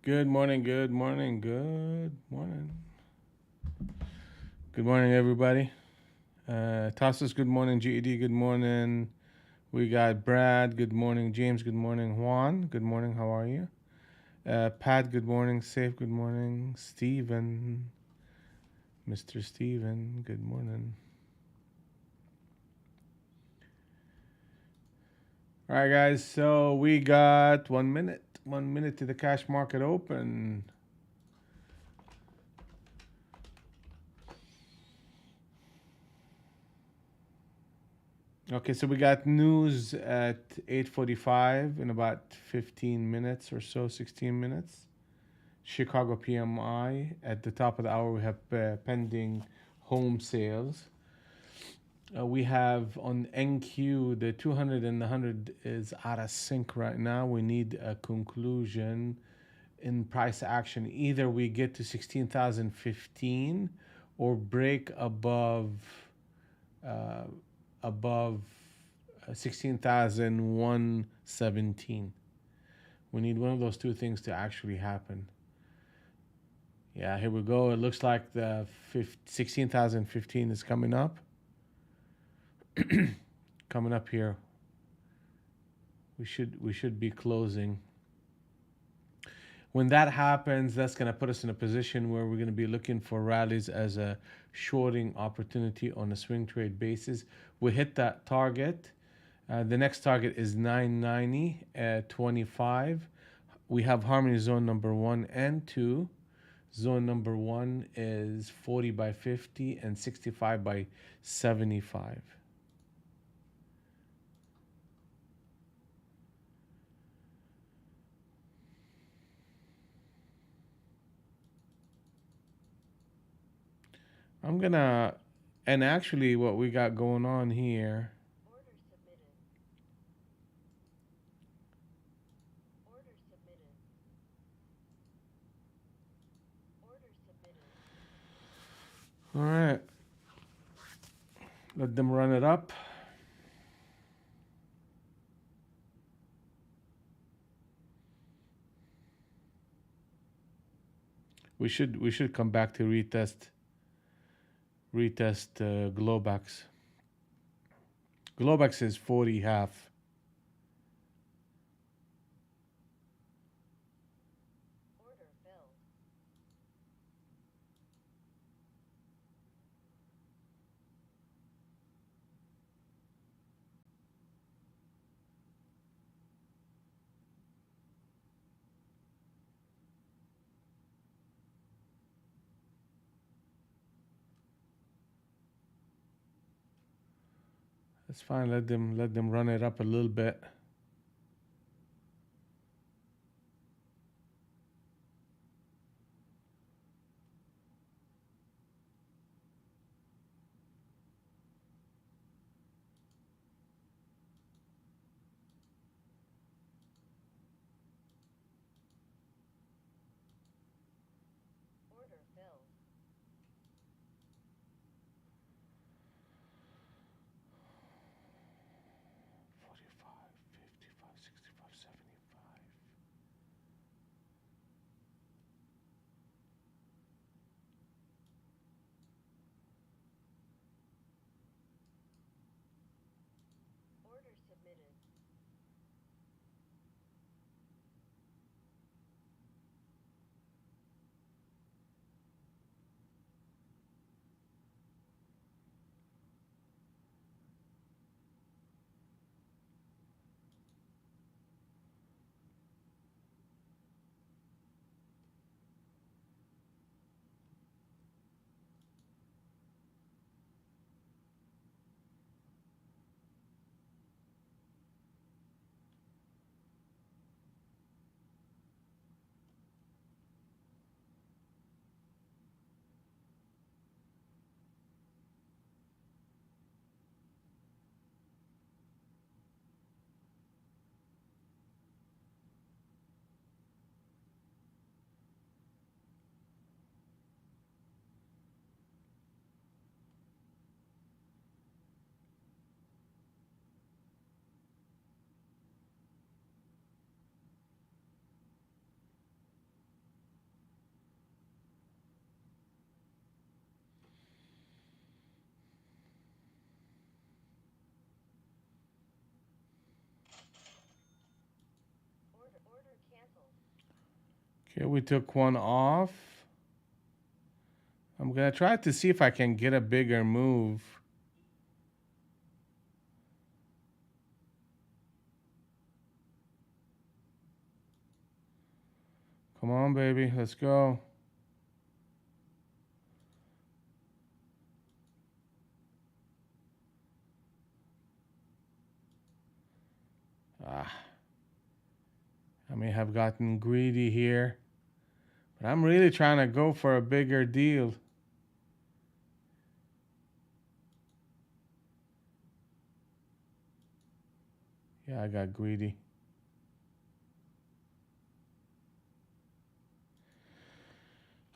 Good morning, good morning, good morning. Good morning, everybody. Tassos, good morning. GED, good morning. We got Brad, good morning. James, good morning. Juan, good morning. How are you? Pat, good morning. Safe, good morning. Steven, Mr. Steven, good morning. All right, guys. So we got 1 minute. 1 minute to the cash market open. Okay, so we got news at 8:45 in about 15 minutes or so, 16 minutes. Chicago PMI. At the top of the hour, we have pending home sales. We have on NQ, the 200 and the 100 is out of sync right now. We need a conclusion in price action. Either we get to 16,015 or break uh, above 16,117. We need one of those two things to actually happen. Yeah, here we go. It looks like the 16,015 is coming up. Coming up here. We should be closing. When that happens, that's going to put us in a position where we're going to be looking for rallies as a shorting opportunity on a swing trade basis. We hit that target. The next target is 990 at 25. We have harmony zone number 1 and 2. Zone number 1 is 40 by 50 and 65 by 75. I'm gonna, and actually what we got going on here, all right, let them run it up. We should come back to retest Globex. Globex is 40 half. That's fine. Let them run it up a little bit. Okay, we took one off. I'm gonna try to see if I can get a bigger move. Come on, baby, let's go. Ah, I may have gotten greedy here, but I'm really trying to go for a bigger deal. Yeah, I got greedy.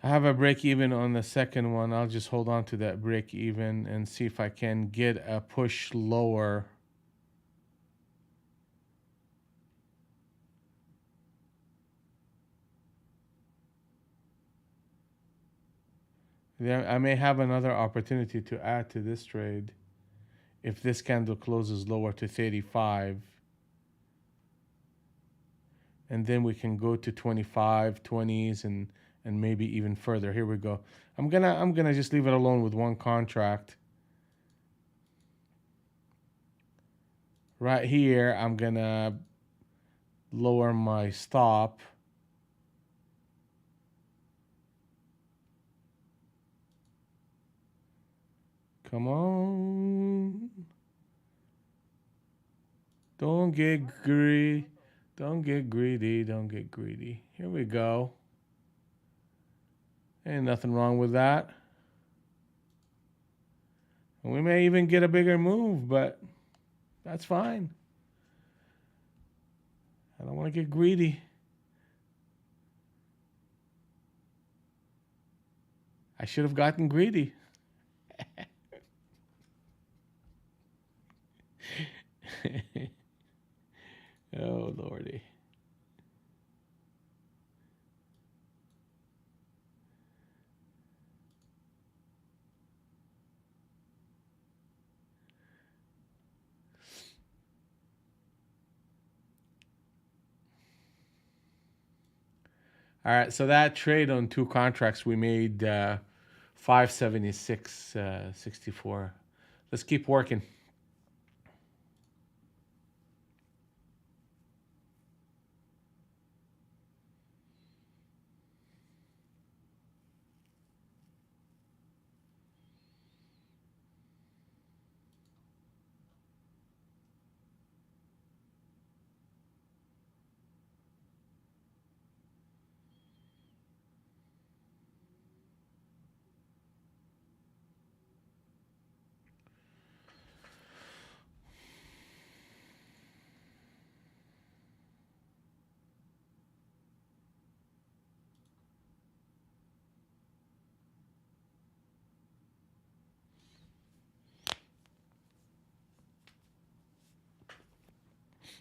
I have a break even on the second one. I'll just hold on to that break even and see if I can get a push lower. Then I may have another opportunity to add to this trade if this candle closes lower to 35. And then we can go to 25, 20s, and maybe even further. Here we go. I'm gonna just leave it alone with one contract. Right here, I'm gonna lower my stop. Come on. Don't get greedy. Don't get greedy. Don't get greedy. Here we go. Ain't nothing wrong with that. And we may even get a bigger move, but that's fine. I don't want to get greedy. I should have gotten greedy. Oh, Lordy. All right, so that trade on two contracts, we made 576.64. Let's keep working.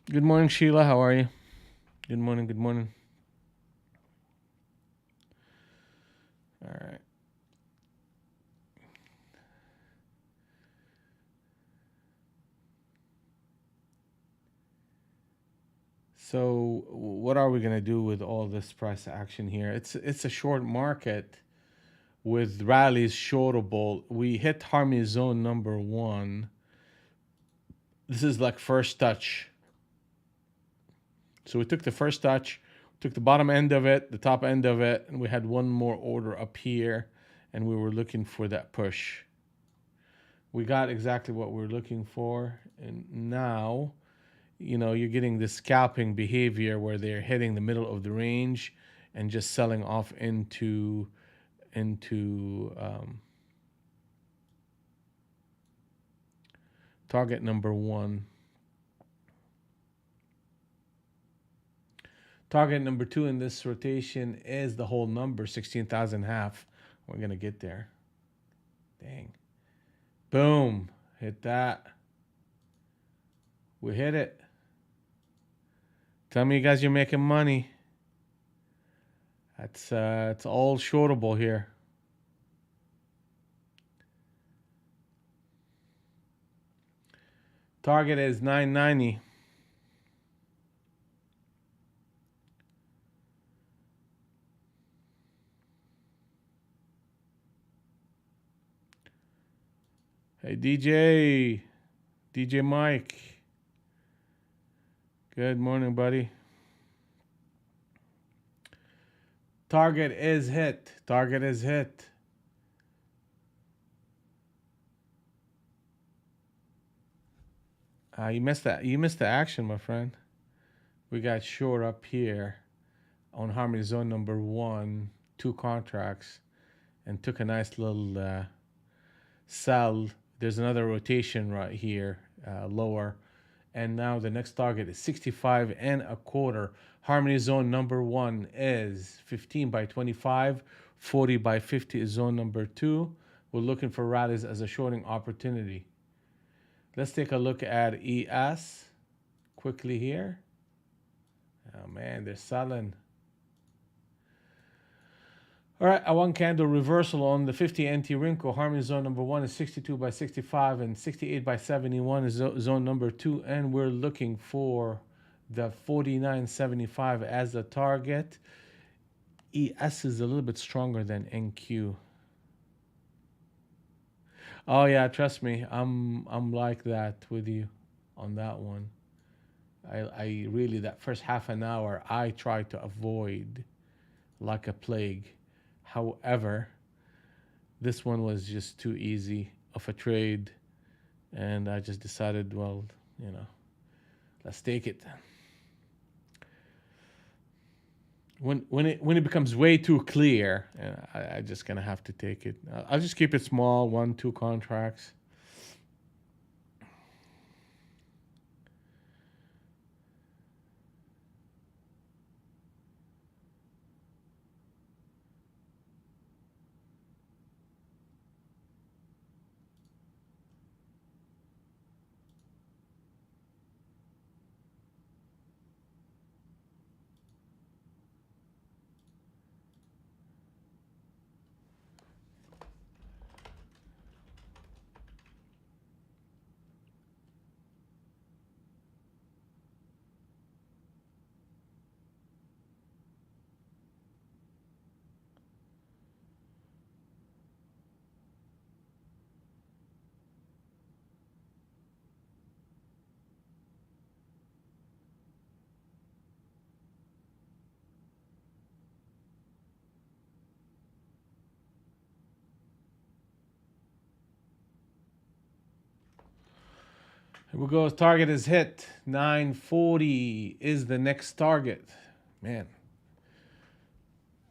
Good morning, Sheila. How are you? Good morning. Good morning. All right. So what are we gonna do with all this price action here? It's a short market with rallies shortable. We hit harmony zone number one. This is like first touch. So we took the first touch, took the bottom end of it, the top end of it, and we had one more order up here, and we were looking for that push. We got exactly what we were looking for, and now, you're getting this scalping behavior where they're hitting the middle of the range and just selling off into target number one. Target number two in this rotation is the whole number, 16,500. We're going to get there. Dang. Boom. Hit that. We hit it. Tell me you guys you're making money. It's all shortable here. Target is 990. Hey, DJ Mike. Good morning, buddy. Target is hit. Target is hit. You missed that. You missed the action, my friend. We got short up here on Harmony Zone number 1, 2 contracts, and took a nice little sell. There's another rotation right here, lower, and now the next target is 65 and a quarter. Harmony Zone number 1 is 15 by 25. 40 by 50 is zone number 2. We're looking for rallies as a shorting opportunity. Let's take a look at ES quickly here. Oh man, they're selling. All right, a one candle reversal on the 50 NT Rinko. Harmony Zone number 1 is 62 by 65, and 68 by 71 is zone number 2. And we're looking for the 49.75 as the target. ES is a little bit stronger than NQ. Oh yeah, trust me, I'm like that with you on that one. I really, that first half an hour I try to avoid like a plague. However, this one was just too easy of a trade, and I just decided, well, let's take it. When it becomes way too clear, I just gonna have to take it. I'll just keep it small, 1, 2 contracts. Here we go. Target is hit. 940 is the next target. Man,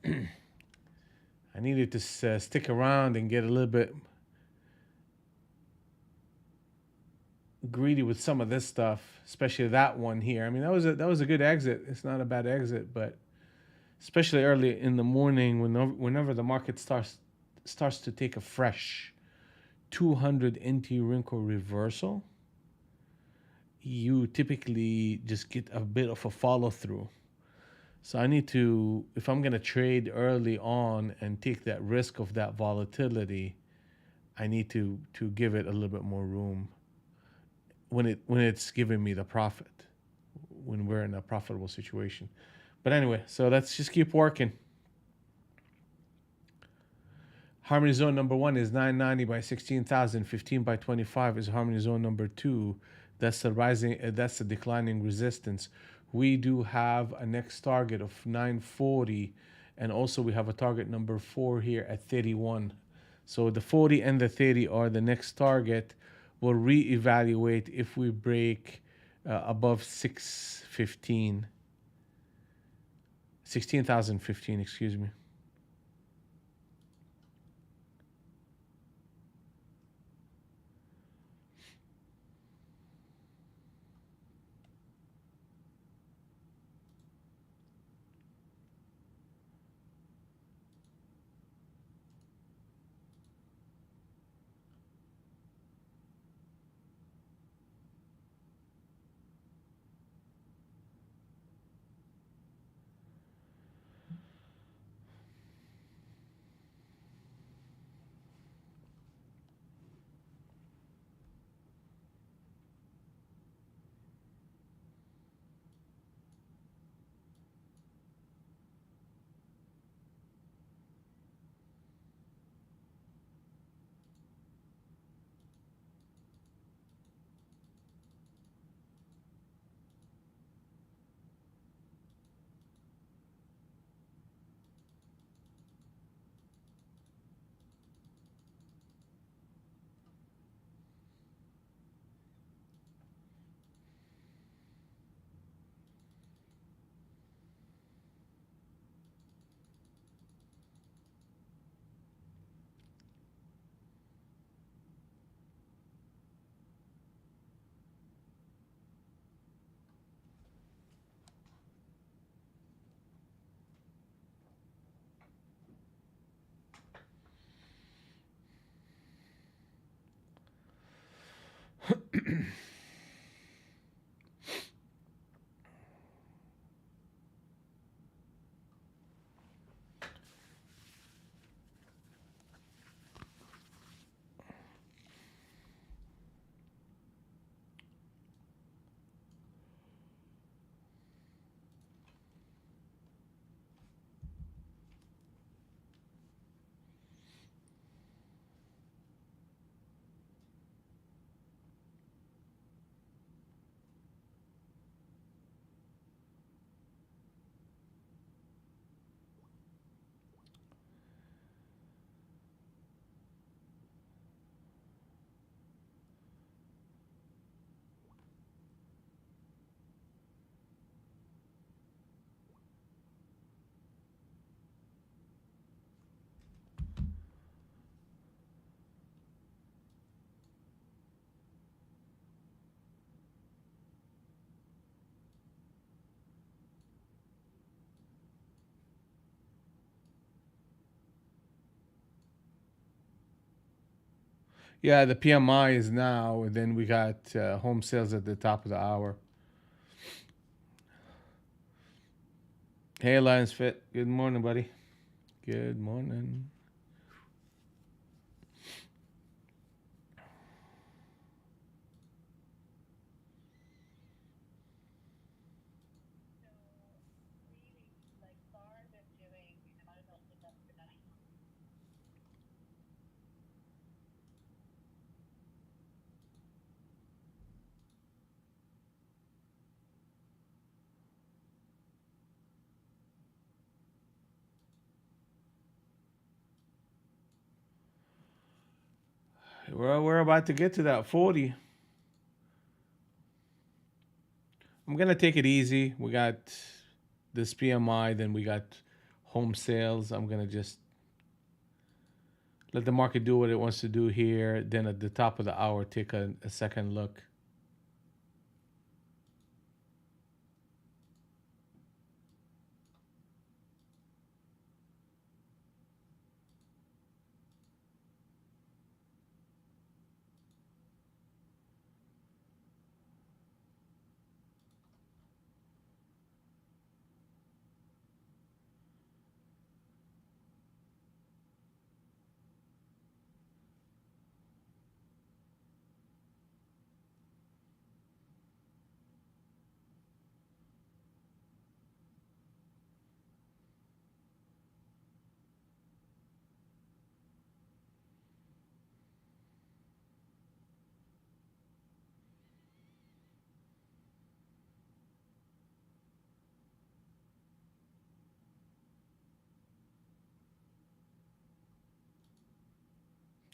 I needed to stick around and get a little bit greedy with some of this stuff, especially that one here. I mean, that was a good exit. It's not a bad exit, but especially early in the morning, whenever the market starts to take a fresh 200 NT Rinko reversal, you typically just get a bit of a follow through. So I need to, if I'm gonna trade early on and take that risk of that volatility, I need to give it a little bit more room when it's giving me the profit, when we're in a profitable situation. But anyway, so let's just keep working. Harmony Zone number 1 is 990 by 16,000. 15 by 25 is Harmony Zone number 2. That's the rising. That's the declining resistance. We do have a next target of 940, and also we have a target number 4 here at 31. So the 40 and the 30 are the next target. We'll reevaluate if we break above 615, 16,015, excuse me. Yeah, the PMI is now, and then we got home sales at the top of the hour. Hey, Lions Fit. Good morning, buddy. Good morning. We're about to get to that 40. I'm gonna take it easy. We got this PMI, then we got home sales. I'm gonna just let the market do what it wants to do here. Then at the top of the hour, take a second look.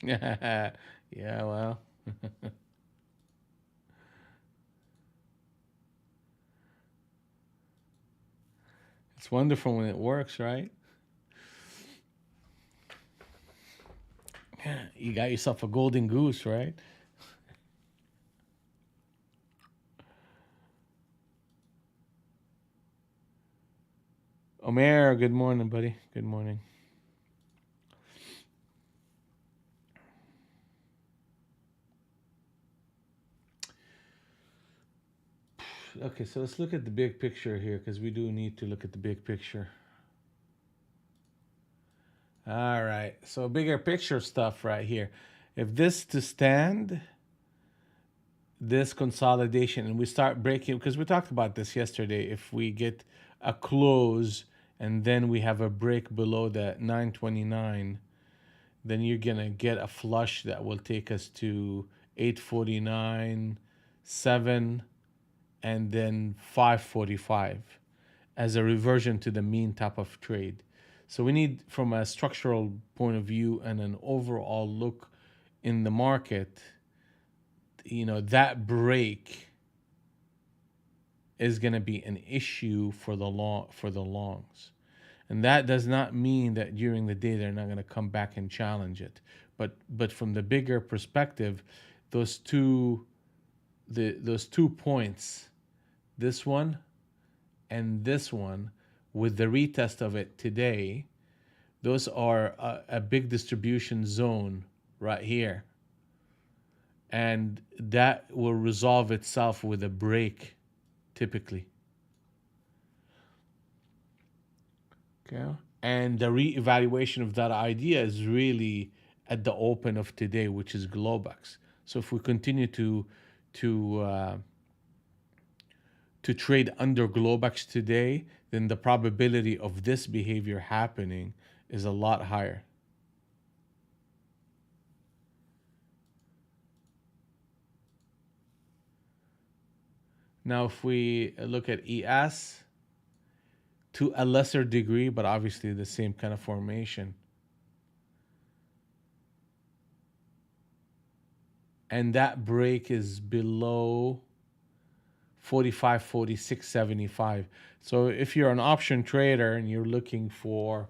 Yeah, well, it's wonderful when it works, right? You got yourself a golden goose, right? Omer, good morning, buddy. Good morning. Okay, so let's look at the big picture here because we do need to look at the big picture. All right, so bigger picture stuff right here. If this to stand, this consolidation, and we start breaking, because we talked about this yesterday, if we get a close and then we have a break below the 929, then you're gonna get a flush that will take us to 849, 7, and then 545 as a reversion to the mean type of trade. So we need, from a structural point of view and an overall look in the market, that break is going to be an issue for the longs. And that does not mean that during the day they're not going to come back and challenge it. But from the bigger perspective, those two those 2 points, this one and this one, with the retest of it today, those are a big distribution zone right here. and that will resolve itself with a break typically. Okay. And the reevaluation of that idea is really at the open of today, which is Globex. So if we continue to uh, to trade under Globex today, then the probability of this behavior happening is a lot higher. Now, if we look at ES, to a lesser degree, but obviously the same kind of formation, and that break is below 45, 46, 75. So if you're an option trader and you're looking for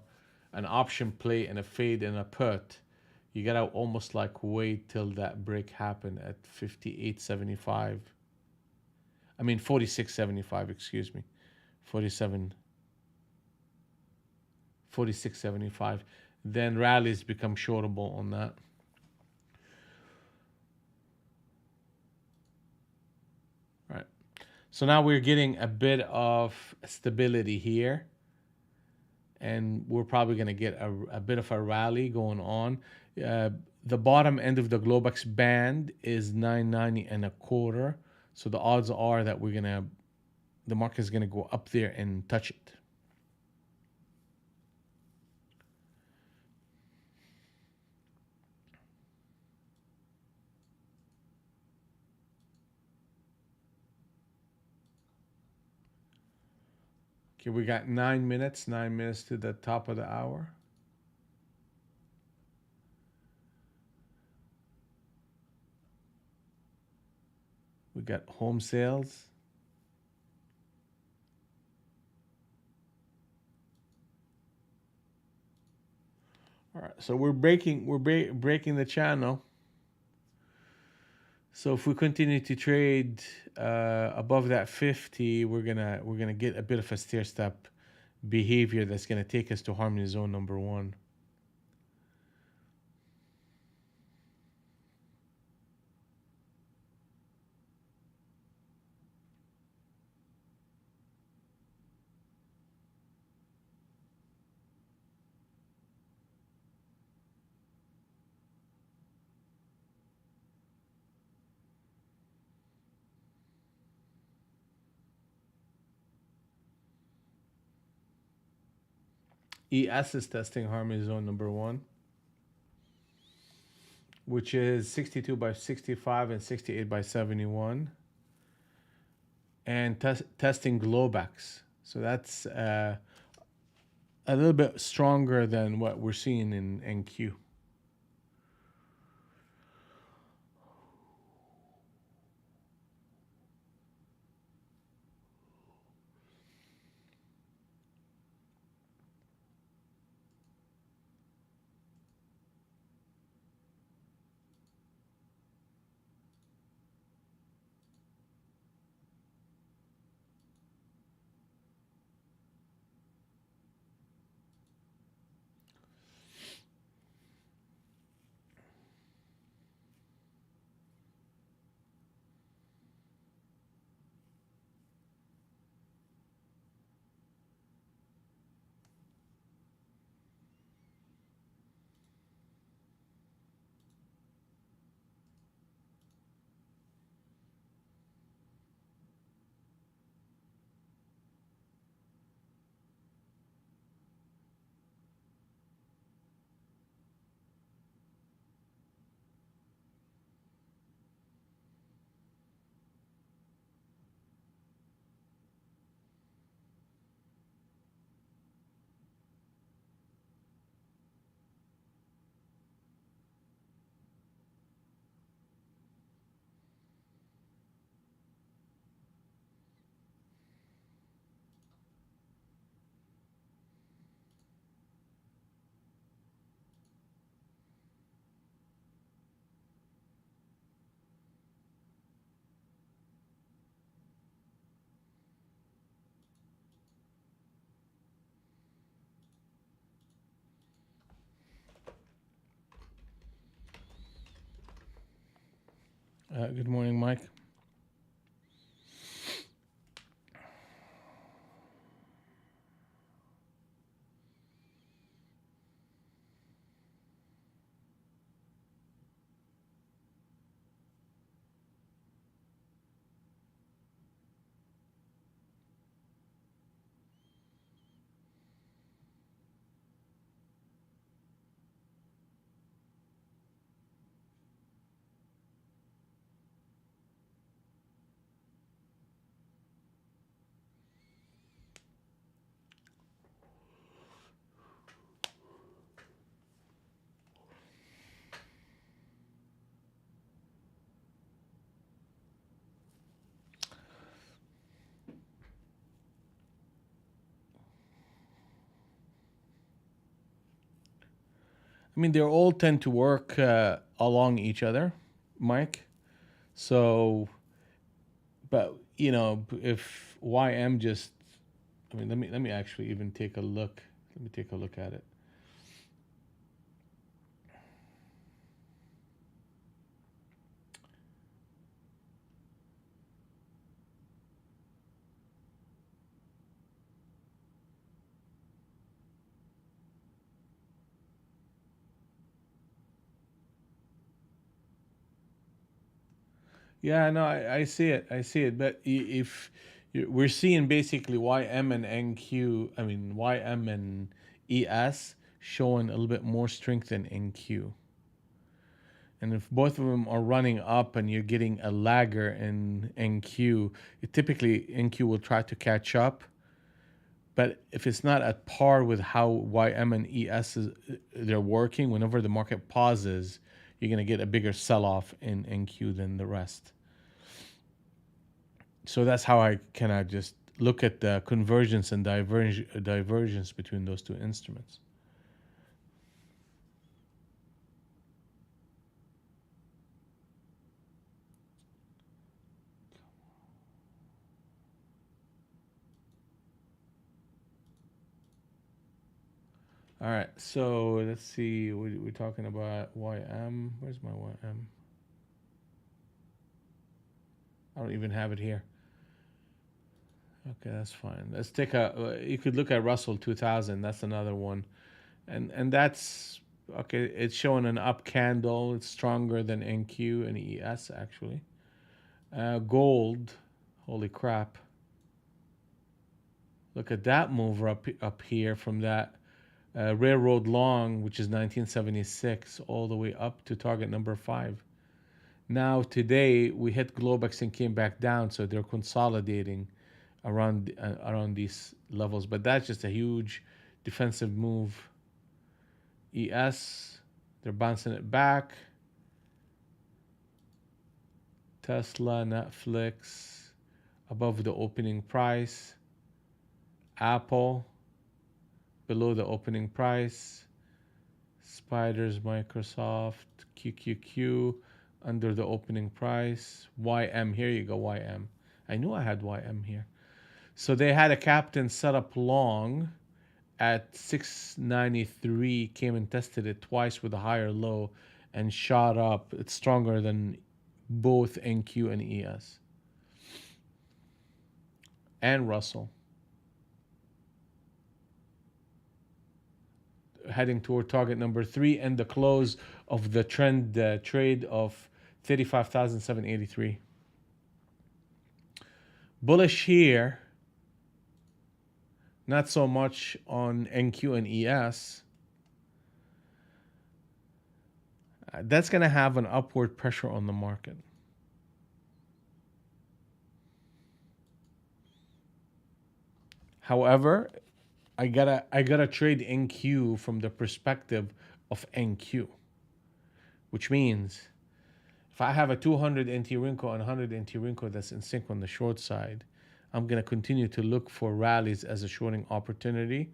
an option play and a fade and a put, you gotta almost like wait till that break happen at 58.75. I mean 46.75, excuse me. 47, 46.75. Then rallies become shortable on that. All right. So now we're getting a bit of stability here, and we're probably going to get a bit of a rally going on. The bottom end of the Globex band is 990 and a quarter. So the odds are that the market is going to go up there and touch it. Okay, we got 9 minutes to the top of the hour. We got home sales. All right, so we're breaking the channel. So if we continue to trade above that 50, we're gonna get a bit of a stair step behavior that's gonna take us to harmony zone number one. ES is testing harmony zone number one, which is 62 by 65 and 68 by 71, and testing Globex. So that's a little bit stronger than what we're seeing in NQ. Good morning, Mike. I mean, they all tend to work along each other, Mike. So, but you know, if YM just, I mean, let me actually even take a look. Let me take a look at it. Yeah, no, I see it. I see it. But if we're seeing basically YM and NQ, I mean YM and ES showing a little bit more strength than NQ. And if both of them are running up and you're getting a lagger in NQ, typically NQ will try to catch up. But if it's not at par with how YM and ES they're working, whenever the market pauses, you're going to get a bigger sell off in NQ than the rest. So that's how I kind of just look at the convergence and divergence between those two instruments. All right, so let's see. We're talking about YM. Where's my YM? I don't even have it here. Okay, that's fine. Let's take a. You could look at Russell 2000. That's another one, and that's okay. It's showing an up candle. It's stronger than NQ and ES actually. Gold. Holy crap! Look at that move up here from that railroad long, which is 1976, all the way up to target number 5. Now today we hit Globex and came back down, so they're consolidating around these levels. But that's just a huge defensive move. ES, they're bouncing it back. Tesla, Netflix, above the opening price. Apple, below the opening price. Spiders, Microsoft, QQQ, under the opening price. YM, here you go, YM. I knew I had YM here. So they had a captain set up long at 693, came and tested it twice with a higher low and shot up. It's stronger than both NQ and ES and Russell. Heading toward target number 3 and the close of the trend trade of 35,783. Bullish here, not so much on NQ and ES. That's going to have an upward pressure on the market. However, I gotta trade NQ from the perspective of NQ, which means if I have a 200 NT Rinko and 100 NT Rinko that's in sync on the short side, I'm gonna continue to look for rallies as a shorting opportunity,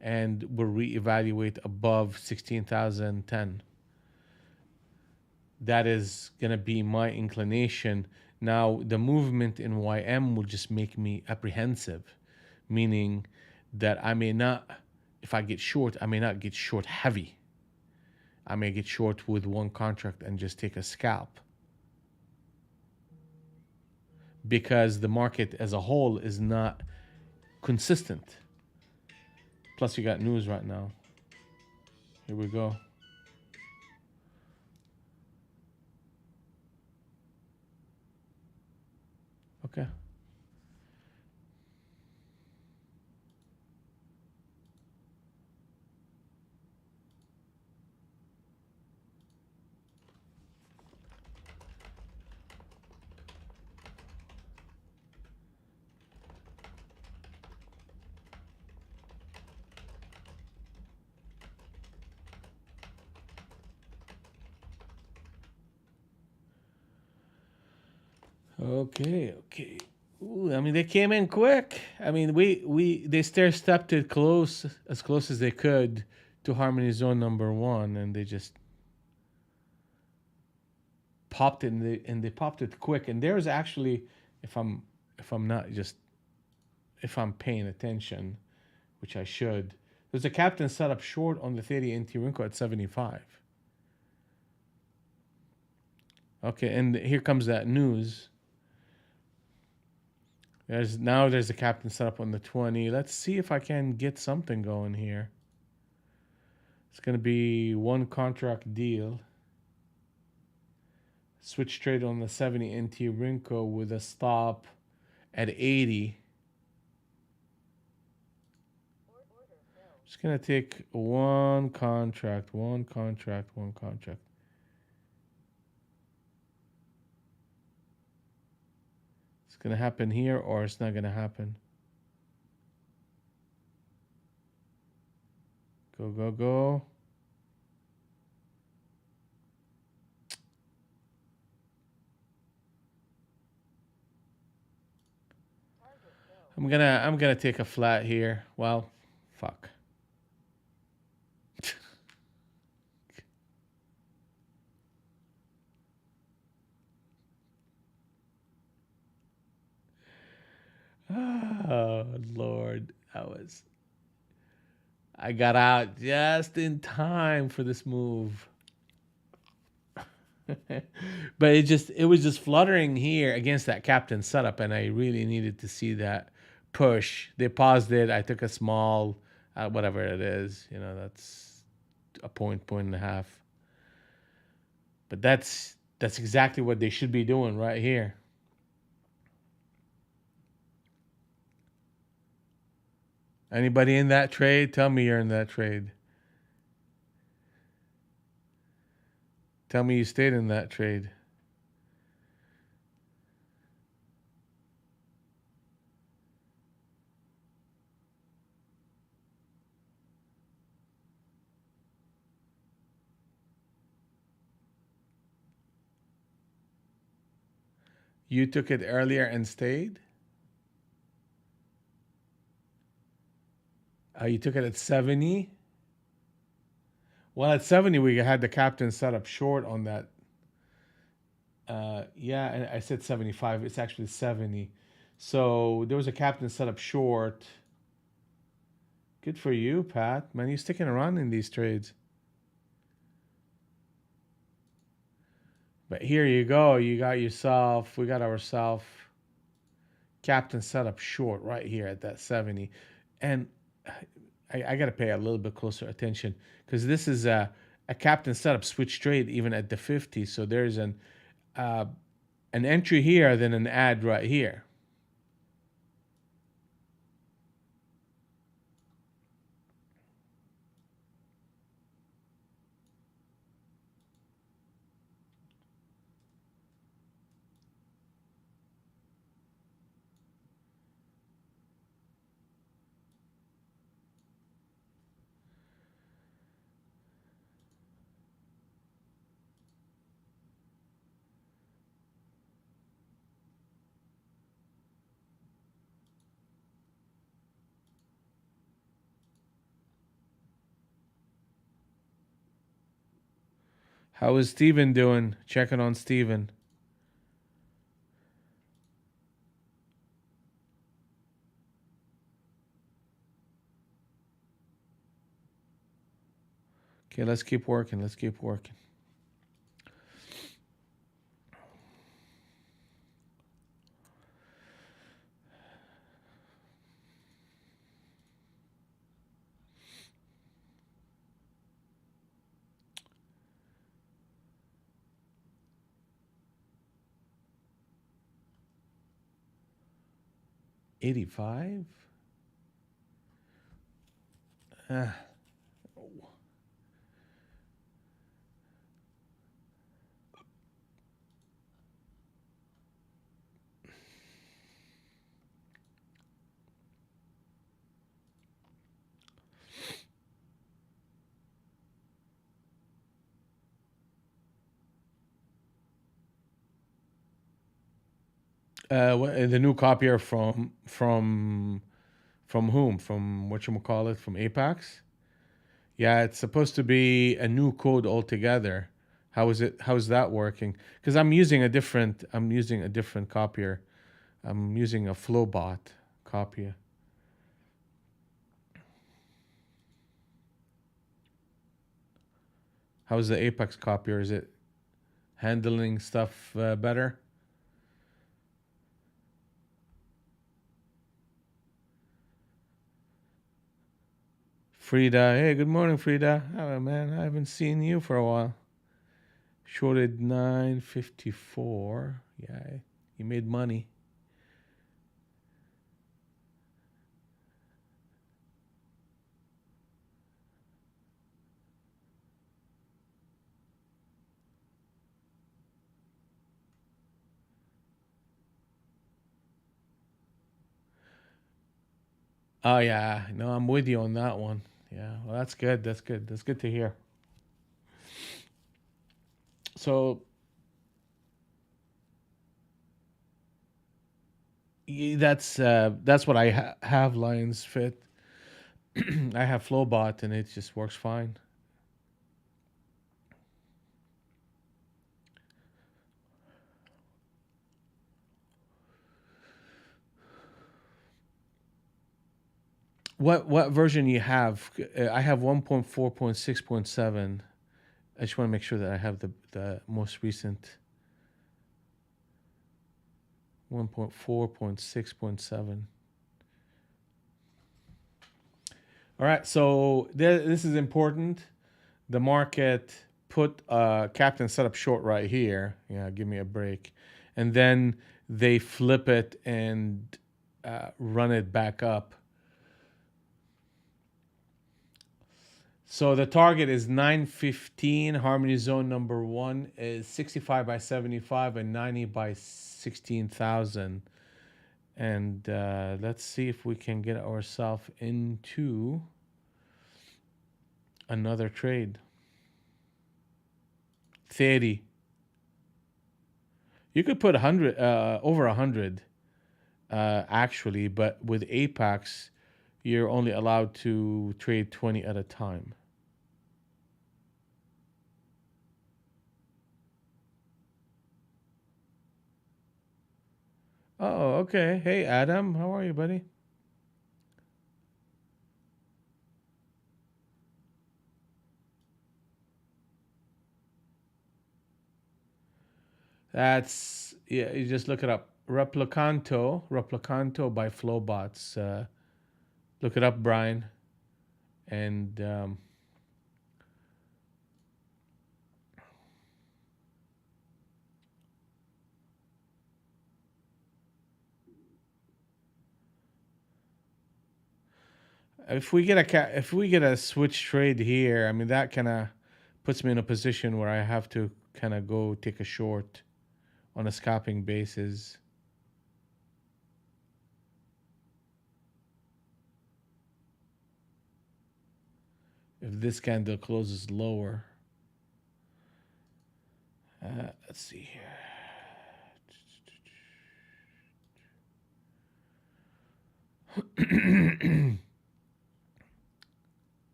and we'll reevaluate above 16,010. That is gonna be my inclination. Now the movement in YM will just make me apprehensive, meaning that I may not, if I get short, I may not get short heavy. I may get short with one contract and just take a scalp. because the market as a whole is not consistent. Plus, you got news right now. Here we go. Okay. Okay. Ooh, I mean, they came in quick. I mean, they stair stepped it close as they could to Harmony Zone number one, and they just popped it, and they popped it quick. And there's actually, if I'm if I'm not just if I'm paying attention, which I should, there's a captain set up short on the 30 NT Rinko at 75. Okay, and here comes that news. There's a captain set up on the 20. Let's see if I can get something going here. It's going to be one contract deal. Switch trade on the 70 NT Rinko with a stop at 80. Just going to take one contract. It's going to happen here or it's not going to happen. Go. I'm gonna take a flat here. Well, fuck. Oh Lord, I got out just in time for this move. But it was just fluttering here against that captain setup, and I really needed to see that push. They paused it. I took a small, whatever it is. That's a point and a half. But that's exactly what they should be doing right here. Anybody in that trade? Tell me you're in that trade. Tell me you stayed in that trade. You took it earlier and stayed? You took it at 70? Well, at 70, we had the captain set up short on that. Yeah, and I said 75. It's actually 70. So there was a captain set up short. Good for you, Pat. Man, you're sticking around in these trades. But here you go. We got ourselves captain set up short right here at that 70. And I got to pay a little bit closer attention because this is a captain setup switch trade even at the 50. So there's an entry here, then an ad right here. How is Steven doing? Checking on Steven. Okay, let's keep working. 85. Uh, the new copier from whom? From whatchamacallit, from Apex? Yeah, it's supposed to be a new code altogether. How is it? How's that working? Because I'm using a different copier. I'm using a Flowbot copier. How's the Apex copier? Is it handling stuff better? Frida, hey, good morning, Frida. Oh man, I haven't seen you for a while. Shorted 954. Yeah, you made money. Oh yeah, no, I'm with you on that one. Yeah, well, that's good. That's good. That's good to hear. So that's what I have. Lions Fit. I have Flowbot, and it just works fine. What version you have? I have 1.4.6.7. I just want to make sure that I have the most recent 1.4.6.7. All right, so this is important. The market put captain set up short right here. Yeah, give me a break, and then they flip it and run it back up. So the target is 915. Harmony zone number one is 65 by 75 and 90 by 16,000. And let's see if we can get ourselves into another trade. 30. You could put 100, over 100, actually, but with Apex, you're only allowed to trade 20 at a time. Oh, okay. Hey, Adam, how are you, buddy? That's, yeah, you just look it up. Replicanto by Flowbots. Look it up, Brian. And if we get a switch trade here, I mean that kind of puts me in a position where I have to kind of go take a short on a scalping basis. If this candle closes lower, let's see here.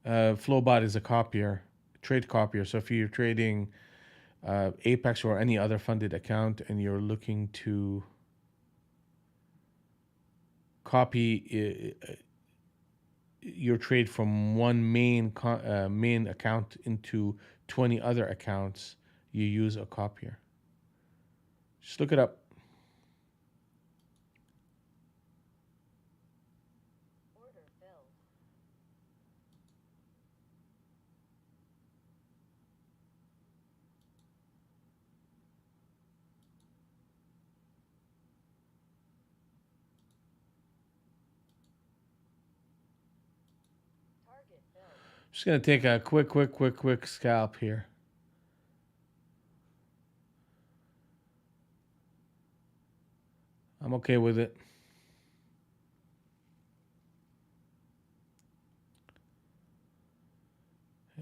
Flowbot is a copier, trade copier. So if you're trading Apex or any other funded account and you're looking to copy your trade from one main account into 20 other accounts, you use a copier. Just look it up. Just gonna take a quick scalp here. I'm okay with it.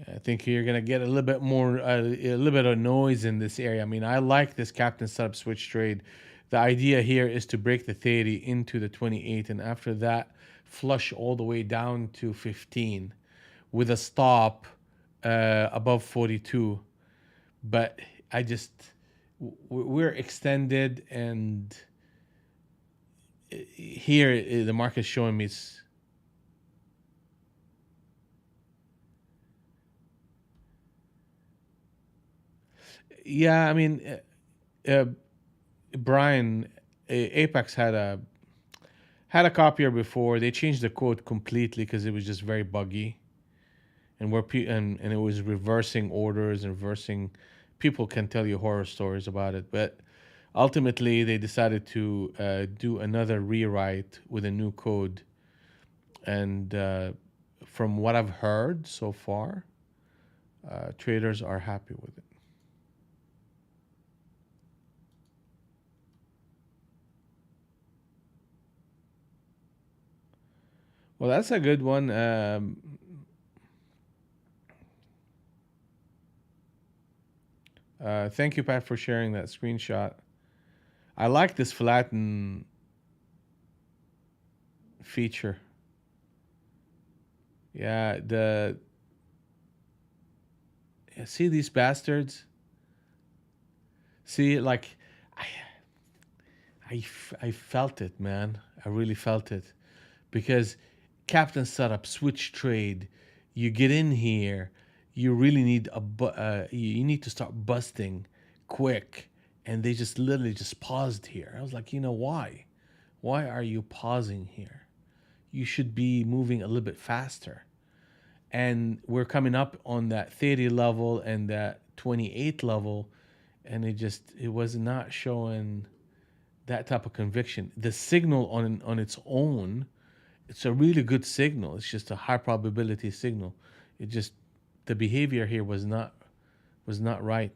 I think you're gonna get a little bit more, a little bit of noise in this area. I mean, I like this captain setup switch trade. The idea here is to break the 30 into the 28, and after that, flush all the way down to 15 with a stop above 42. But I just, we're extended, and here the market's showing me. Yeah, I mean, uh, Brian, Apex had a copier before. They changed the code completely because it was just very buggy, and and it was reversing orders and reversing. People can tell you horror stories about it, but ultimately they decided to do another rewrite with a new code, and from what I've heard so far, traders are happy with it. Well, that's a good one. Thank you, Pat, for sharing that screenshot. I like this flatten feature. Yeah, see these bastards. See, like, I, I felt it, man. I really felt it because captain setup, switch trade. You get in here, you really need you need to start busting quick, and they just literally just paused here. I was like, you know why? Why are you pausing here? You should be moving a little bit faster. And we're coming up on that 30 level and that 28 level, and it was not showing that type of conviction. The signal on its own, it's a really good signal. It's just a high probability signal. It just the behavior here was not right.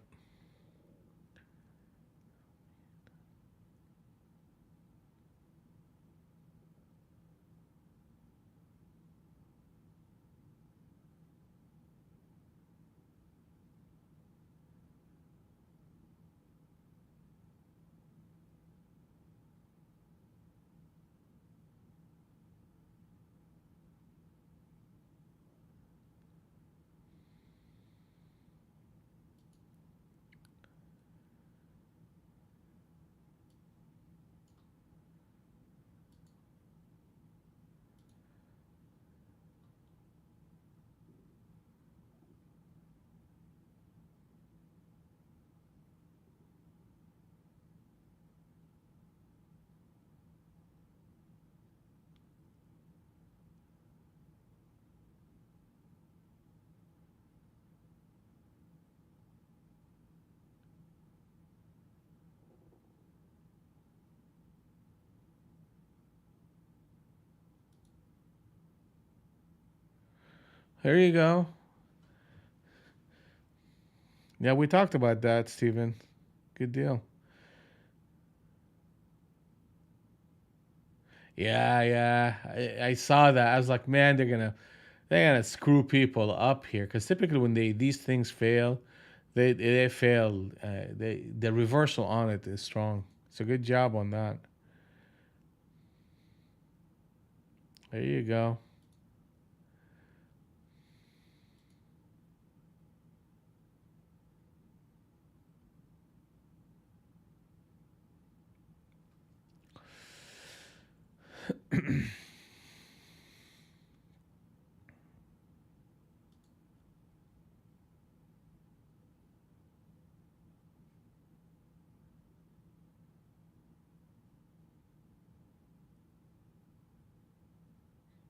There you go. Yeah, we talked about that, Steven. Good deal. Yeah, yeah. I saw that. I was like, man, they're gonna screw people up here because typically when these things fail, they fail. The reversal on it is strong. It's a good job on that. There you go.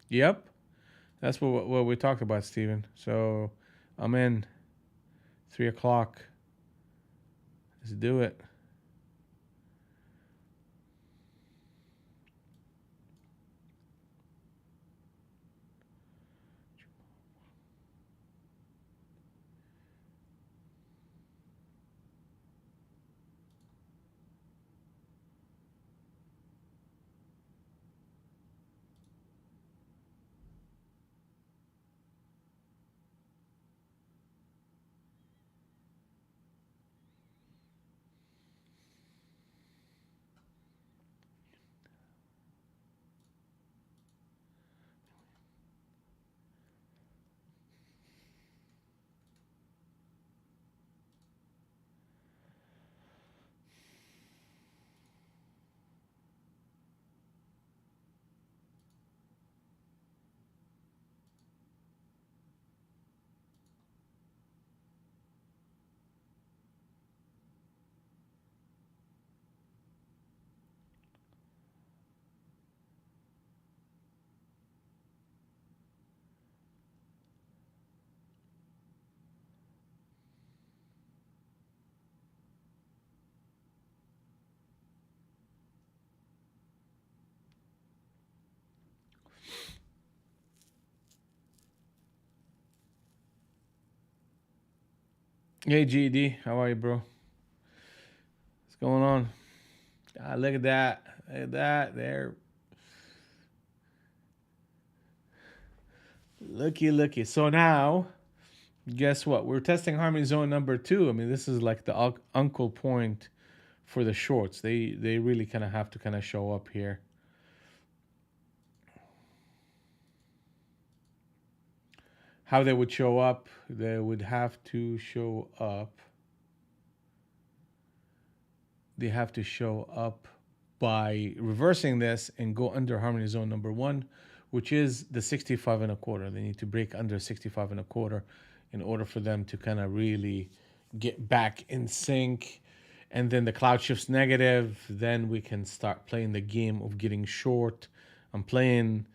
Yep, that's what we talked about, Steven. So I'm in 3 o'clock. Let's do it. Hey GD, how are you, bro? What's going on? Look at that. Look at that. There. Looky, looky. So now, guess what? We're testing harmony zone number two. I mean, this is like the uncle point for the shorts. They really kind of have to kind of show up here. How they would show up? They would have to show up. They have to show up by reversing this and go under harmony zone number one, which is the 65 and a quarter. They need to break under 65 and a quarter in order for them to kind of really get back in sync. And then the cloud shifts negative, then we can start playing the game of getting short. I'm playing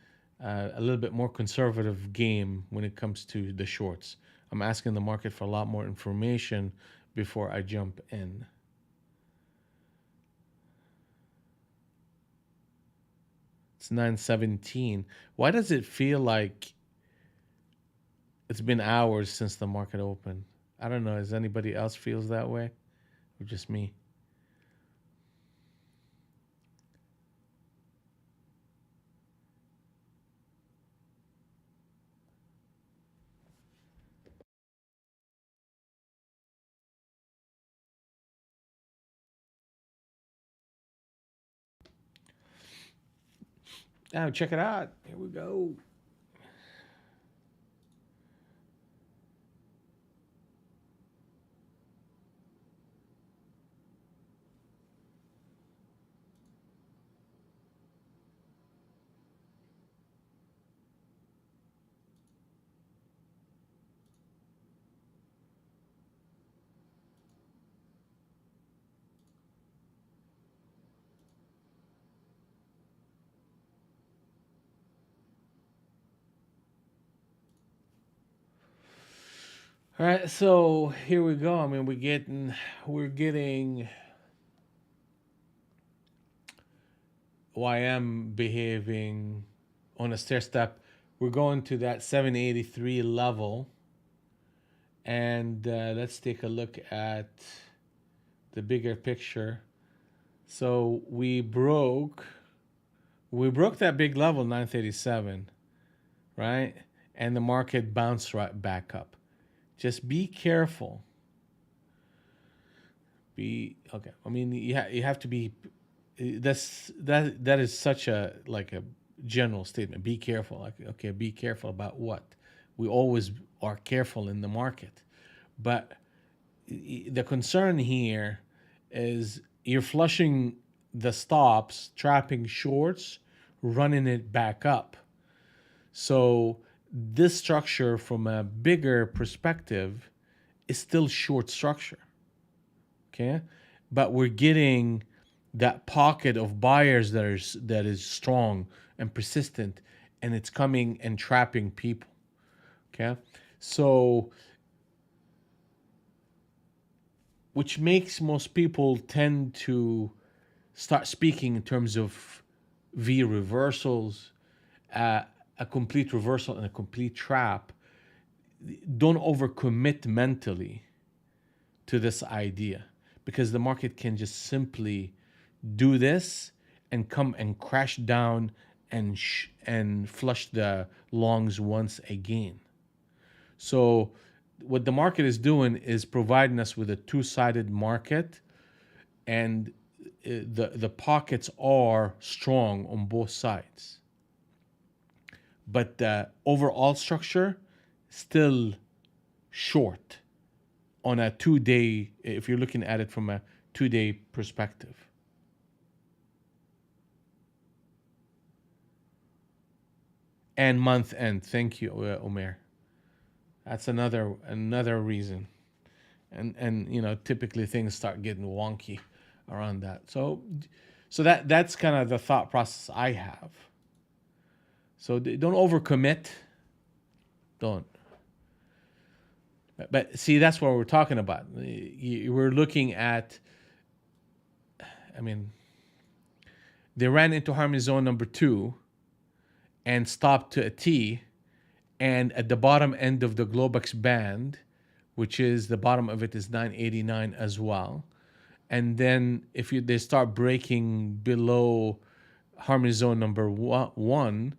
a little bit more conservative game when it comes to the shorts. I'm asking the market for a lot more information before I jump in. It's 9:17. Why does it feel like it's been hours since the market opened? I don't know. Does anybody else feels that way? Or just me? Oh, check it out. Here we go. All right, so here we go. I mean, we're getting YM behaving on a stair step. We're going to that 783 level, and let's take a look at the bigger picture. So we broke that big level 937, right? And the market bounced right back up. Just be careful. Be okay. I mean, you have to be. That is such a like a general statement. Be careful. Like okay, be careful about what. We always are careful in the market, but the concern here is you're flushing the stops, trapping shorts, running it back up. So this structure from a bigger perspective is still short structure. Okay? But we're getting that pocket of buyers that is strong and persistent, and it's coming and trapping people. Okay? So which makes most people tend to start speaking in terms of V reversals, a complete reversal and a complete trap. Don't overcommit mentally to this idea because the market can just simply do this and come and crash down and flush the longs once again. So what the market is doing is providing us with a two-sided market, and the pockets are strong on both sides. But the overall structure still short on a 2-day, if you're looking at it from a 2-day perspective. And month end. Thank you, Omer. That's another reason. And you know, typically things start getting wonky around that. So that's kind of the thought process I have. So don't overcommit. Don't. But see, that's what we're talking about. We're looking at, I mean, they ran into harmony zone number two and stopped to a T. And at the bottom end of the Globex band, which is the bottom of it is 989 as well. And then if they start breaking below harmony zone number one,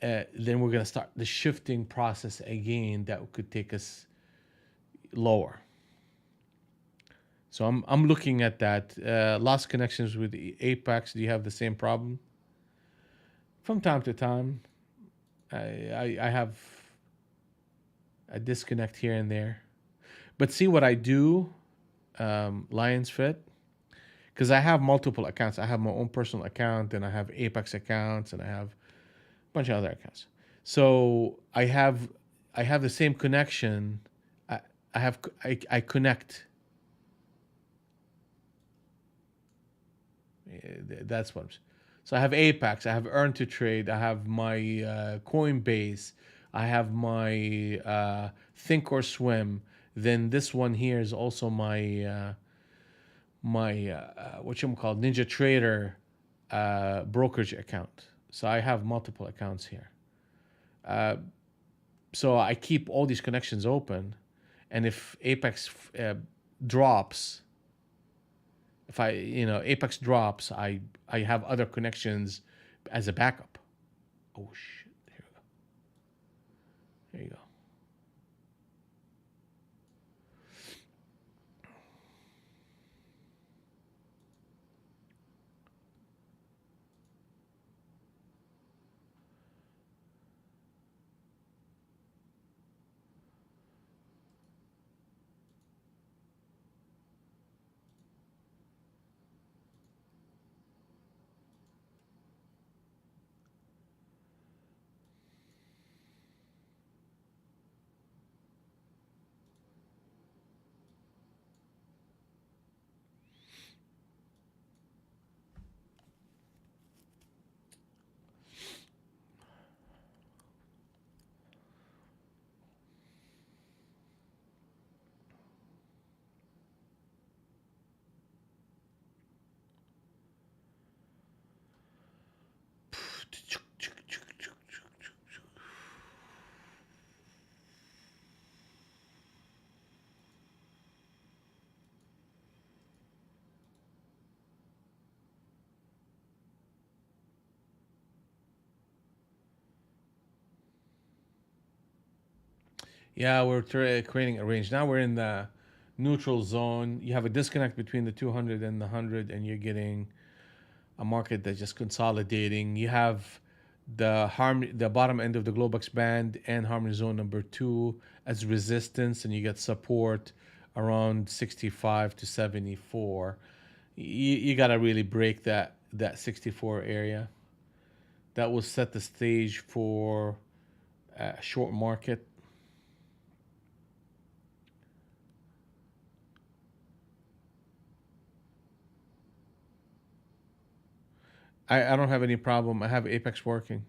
then we're going to start the shifting process again that could take us lower. So I'm looking at that. Lost connections with the Apex. Do you have the same problem? From time to time, I have a disconnect here and there. But see what I do, Lions Fit, because I have multiple accounts. I have my own personal account, and I have Apex accounts, and I have a bunch of other accounts. So I have the same connection. I connect. That's what. So I have Apex. I have Earn to Trade. I have my Coinbase. I have my Think or Swim. Then this one here is also my what you call Ninja Trader brokerage account. So I have multiple accounts here. So I keep all these connections open, and if Apex drops, if Apex drops, I have other connections as a backup. Oh shit! Here we go. There you go. Yeah, we're creating a range. Now we're in the neutral zone. You have a disconnect between the 200 and the 100, and you're getting a market that's just consolidating. You have the bottom end of the Globex band and harmony zone number two as resistance, and you get support around 65 to 74. You got to really break that 64 area. That will set the stage for a short market. I don't have any problem. I have Apex working.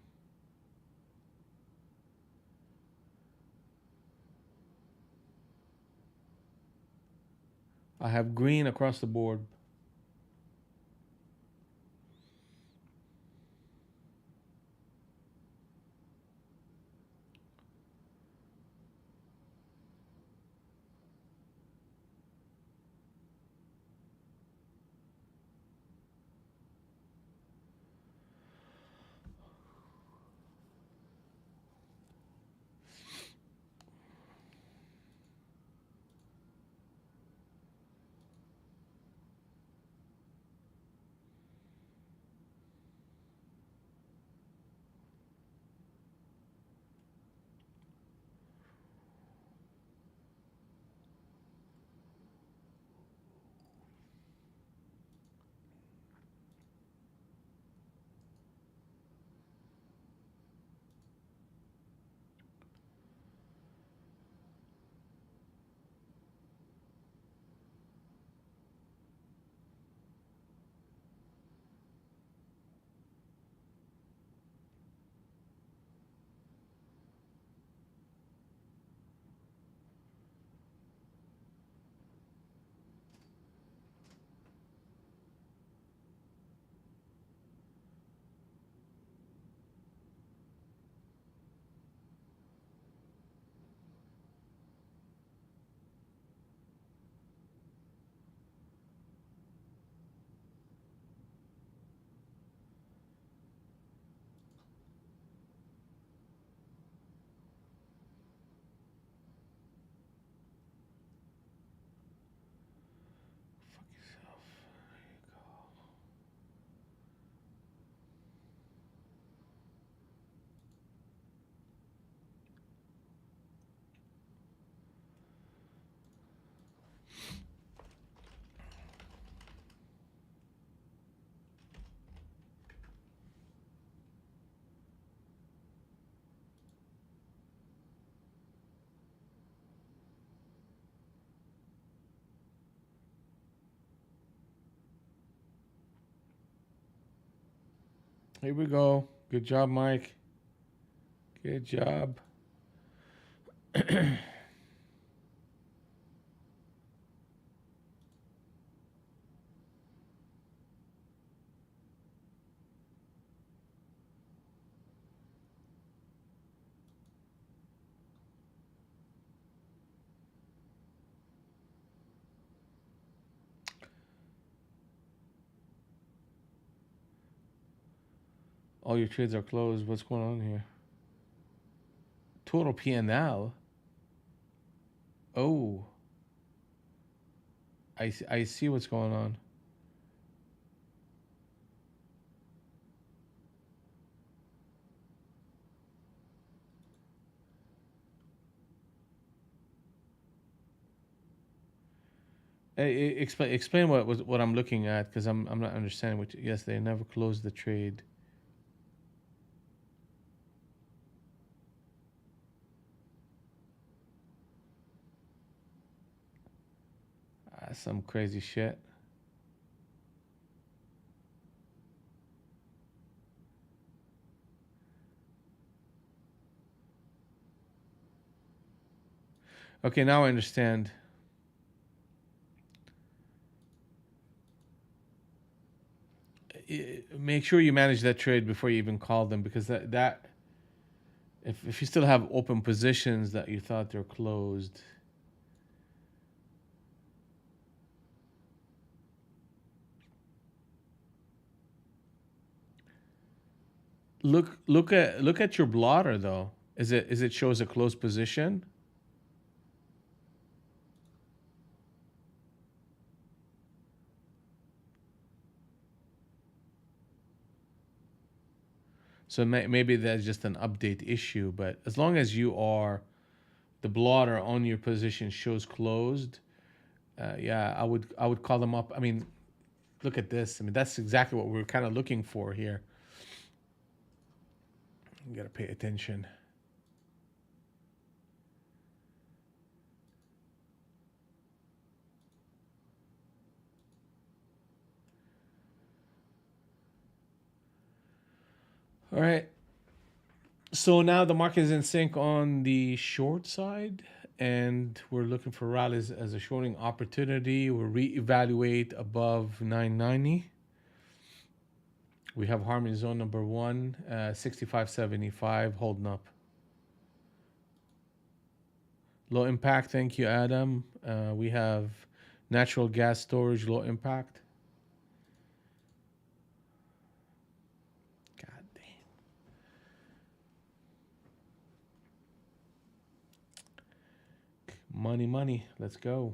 I have green across the board. Here we go. Good job, Mike. Good job. All your trades are closed. What's going on here? Total PNL. Oh, I see what's going on. Explain what I'm looking at because I'm not understanding what. Yes, they never closed the trade. Some crazy shit. Okay, now I understand. Make sure you manage that trade before you even call them because that if you still have open positions that you thought they're closed. Look at your blotter though. Is it shows a closed position? So maybe that's just an update issue. But as long as the blotter on your position shows closed, yeah, I would call them up. I mean, look at this. I mean, that's exactly what we're kind of looking for here. You gotta pay attention. All right. So now the market is in sync on the short side, and we're looking for rallies as a shorting opportunity. We'll reevaluate above 990. We have harmony zone number one, 65.75, holding up. Low impact, thank you, Adam. We have natural gas storage, low impact. God damn. Money, money. Let's go.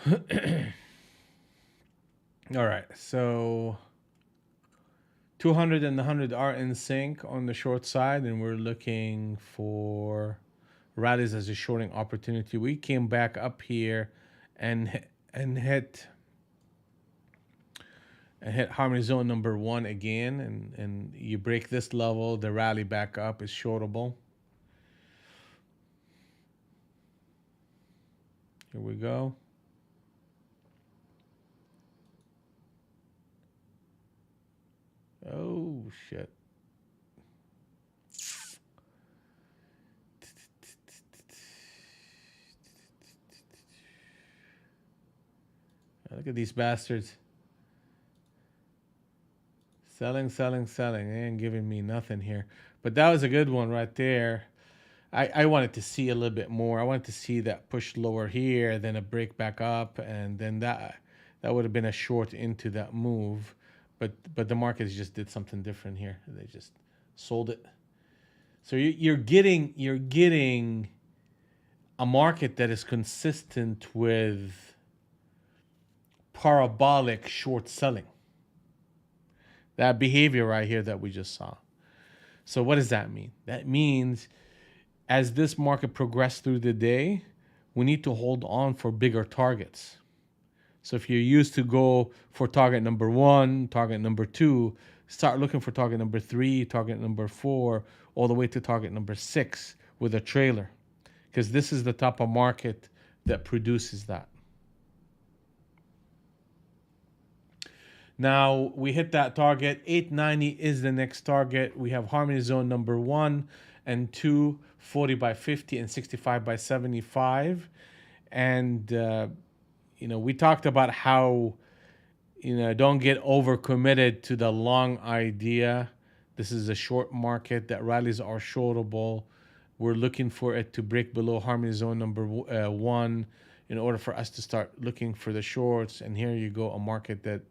All right, so 200 and the 100 are in sync on the short side, and we're looking for rallies as a shorting opportunity. We came back up here and hit harmony zone number one again, and you break this level, the rally back up is shortable. Here we go. Oh shit. Look at these bastards. Selling, selling, selling. They ain't giving me nothing here. But that was a good one right there. I wanted to see a little bit more. I wanted to see that push lower here, then a break back up, and then that would have been a short into that move. But the markets just did something different here. They just sold it. So you're getting a market that is consistent with parabolic short selling. That behavior right here that we just saw. So what does that mean? That means as this market progressed through the day, we need to hold on for bigger targets. So if you're used to go for target number one, target number two, start looking for target number three, target number four, all the way to target number six with a trailer. Because this is the type of market that produces that. Now we hit that target. 890 is the next target. We have harmony zone number one and two, 40 by 50 and 65 by 75. And, we talked about how, don't get overcommitted to the long idea. This is a short market, that rallies are shortable. We're looking for it to break below harmony zone number one in order for us to start looking for the shorts. And here you go, a market that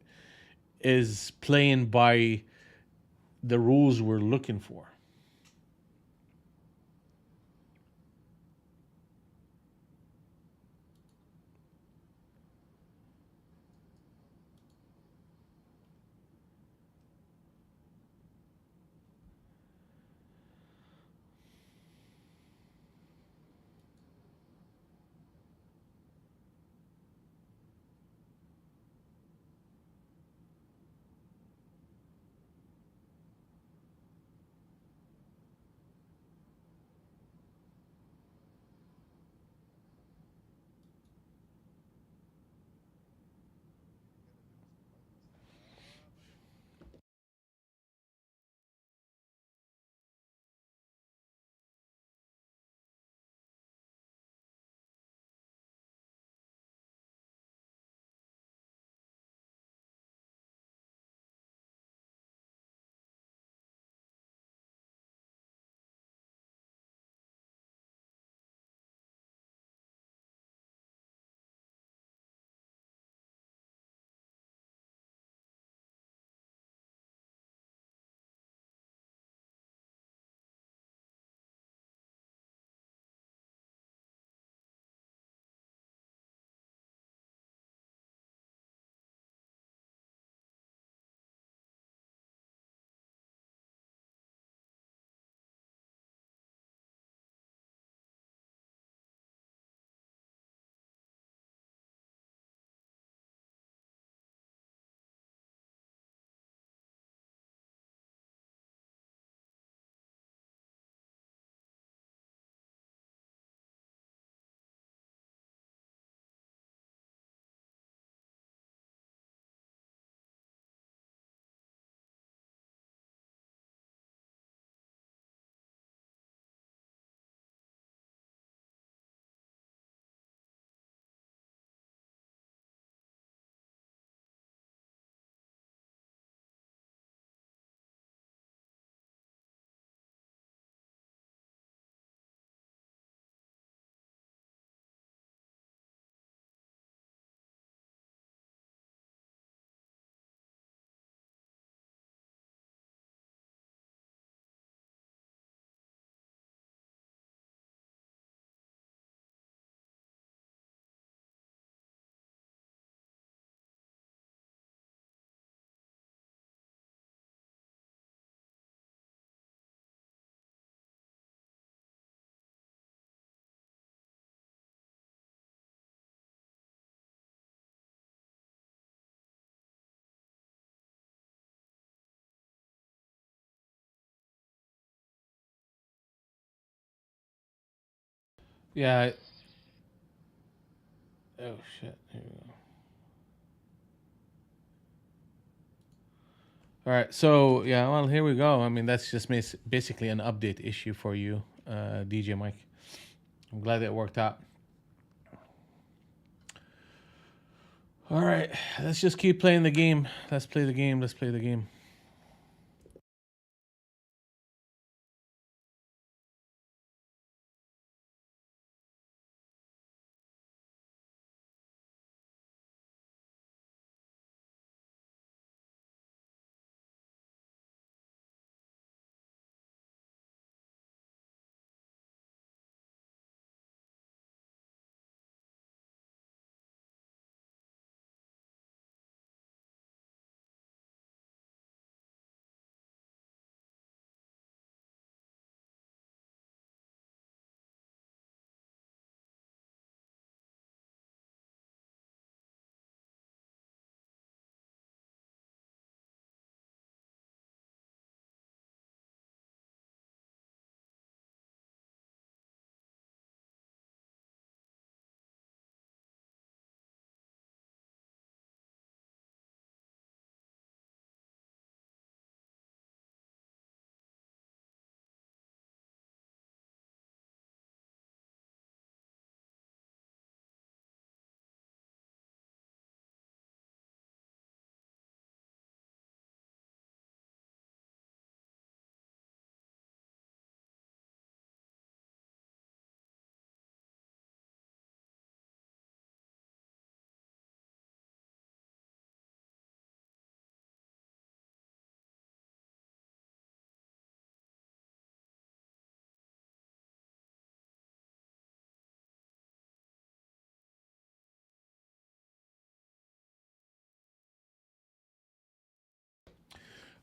is playing by the rules we're looking for. Yeah. Oh shit. Here we go. All right. So yeah. Well, here we go. I mean, that's just basically an update issue for you, DJ Mike. I'm glad it worked out. All right. Let's just keep playing the game. Let's play the game. Let's play the game.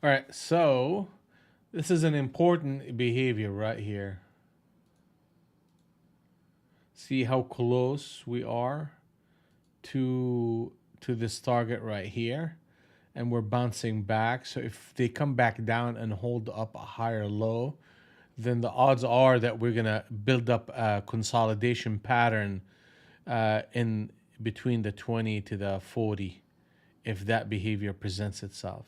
All right. So this is an important behavior right here. See how close we are to this target right here, and we're bouncing back. So if they come back down and hold up a higher low, then the odds are that we're gonna build up a consolidation pattern in between the 20 to the 40 if that behavior presents itself.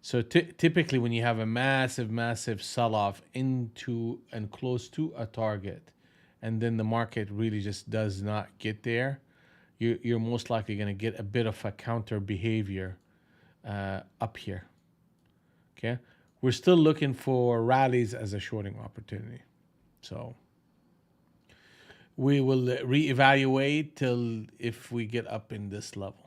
So typically, when you have a massive sell-off into and close to a target, and then the market really just does not get there, you're most likely going to get a bit of a counter behavior up here. Okay, we're still looking for rallies as a shorting opportunity. So we will reevaluate till if we get up in this level.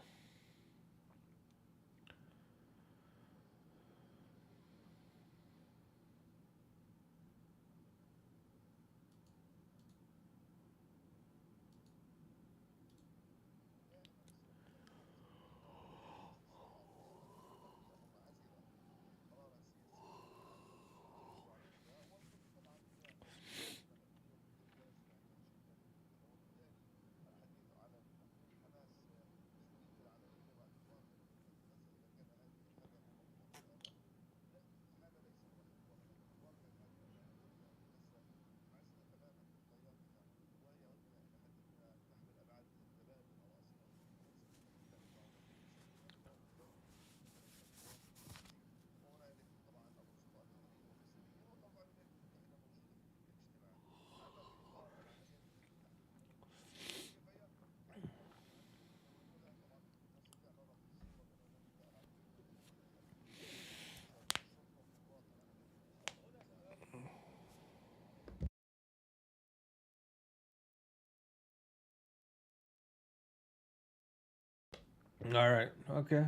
All right. Okay.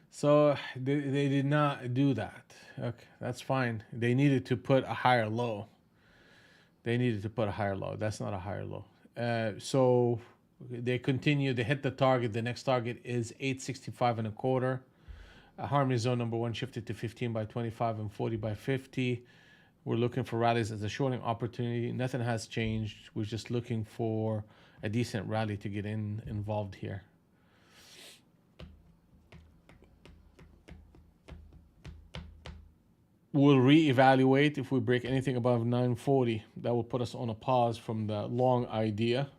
So they did not do that. Okay, that's fine. They needed to put a higher low. They needed to put a higher low. That's not a higher low. So they continue. They hit the target. The next target is 865 and a quarter. Harmony zone number one shifted to 15 by 25 and 40 by 50. We're looking for rallies as a shorting opportunity. Nothing has changed. We're just looking for a decent rally to get involved here. We'll reevaluate if we break anything above 940. That will put us on a pause from the long idea.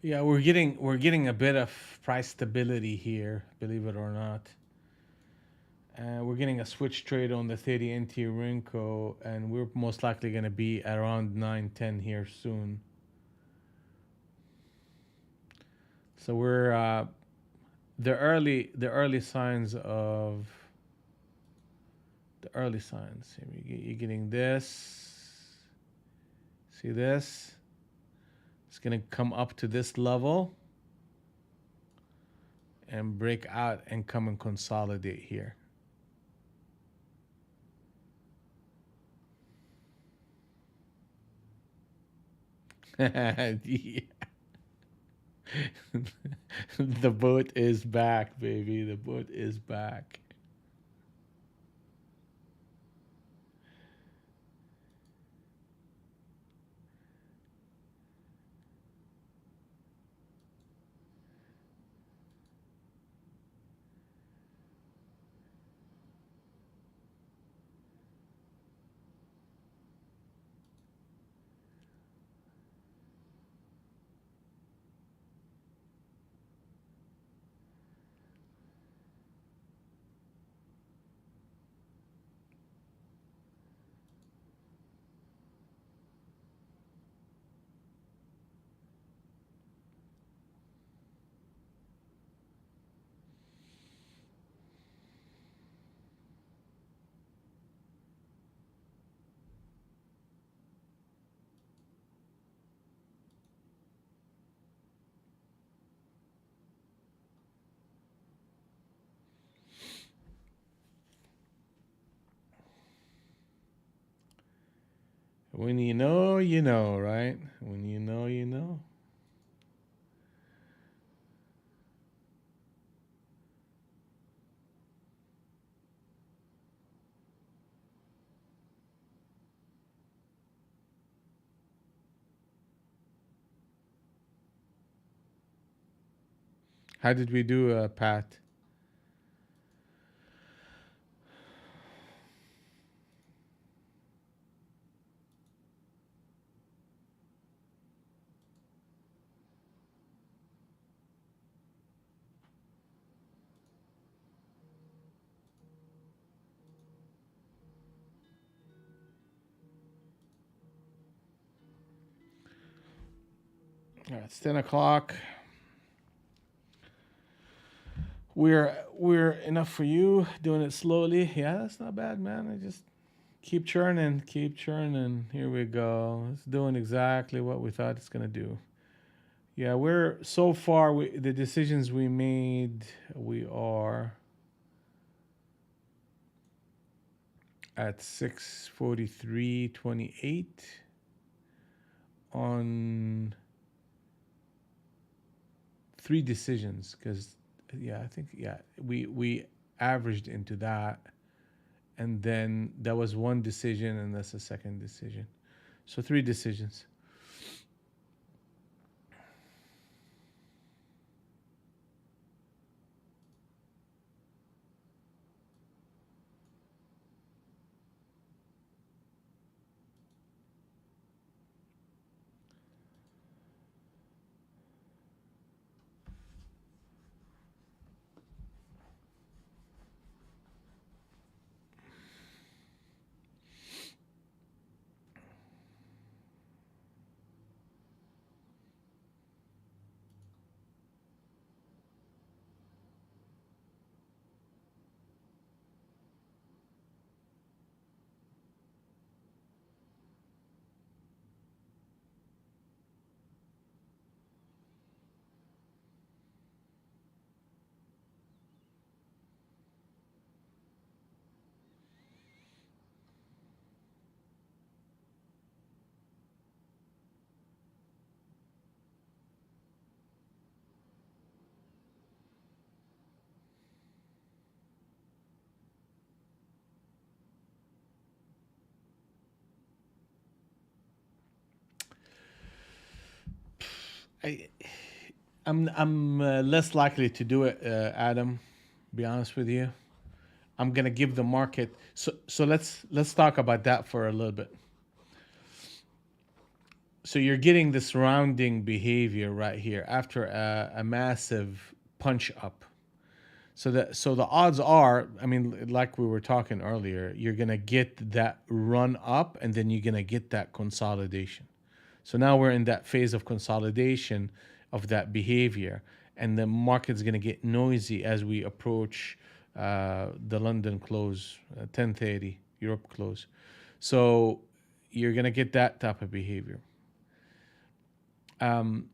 Yeah, we're getting a bit of price stability here, believe it or not. We're getting a switch trade on the 30 NT Rinko, and we're most likely going to be around 910 here soon. So we're the early signs of the early signs. You're getting this. See this? It's going to come up to this level and break out and come and consolidate here. Yeah. The boat is back, baby. The boat is back. When you know, right? When you know, you know. How did we do, Pat? All right, it's 10 o'clock. We're enough for you. Doing it slowly. Yeah, that's not bad, man. I just keep churning, keep churning. Here we go. It's doing exactly what we thought it's gonna do. Yeah, we're so far. The decisions we made, we are at 643.28 on three decisions. Because yeah, I think yeah, we averaged into that, and then that was one decision, and that's the second decision. So three decisions. I I'm less likely to do it, Adam. Be honest with you. I'm gonna give the market. So let's talk about that for a little bit. So you're getting this rounding behavior right here after a massive punch up. So the odds are, I mean, like we were talking earlier, you're gonna get that run up and then you're gonna get that consolidation. So now we're in that phase of consolidation of that behavior, and the market's gonna get noisy as we approach the London close, 10:30 Europe close. So you're gonna get that type of behavior.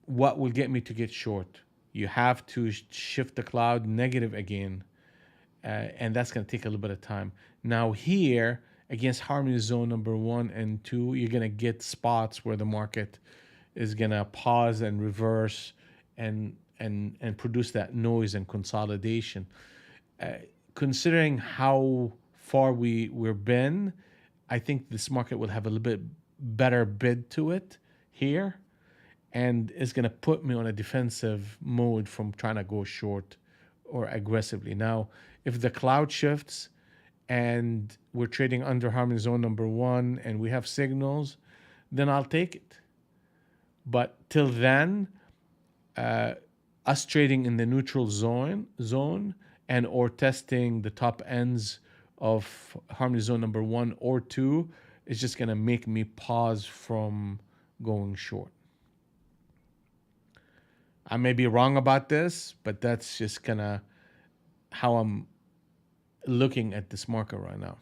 What will get me to get short? You have to shift the cloud negative again, and that's going to take a little bit of time. Now here, against harmony zone number 1 and 2, you're going to get spots where the market is going to pause and reverse and produce that noise and consolidation. Considering how far we've been, I think this market will have a little bit better bid to it here, and it's going to put me on a defensive mode from trying to go short or aggressively. Now, if the cloud shifts and we're trading under harmony zone number 1 and we have signals, then I'll take it. But till then, us trading in the neutral zone and or testing the top ends of harmony zone number 1 or 2 is just going to make me pause from going short. I may be wrong about this, but that's just kind of how I'm looking at this market right now.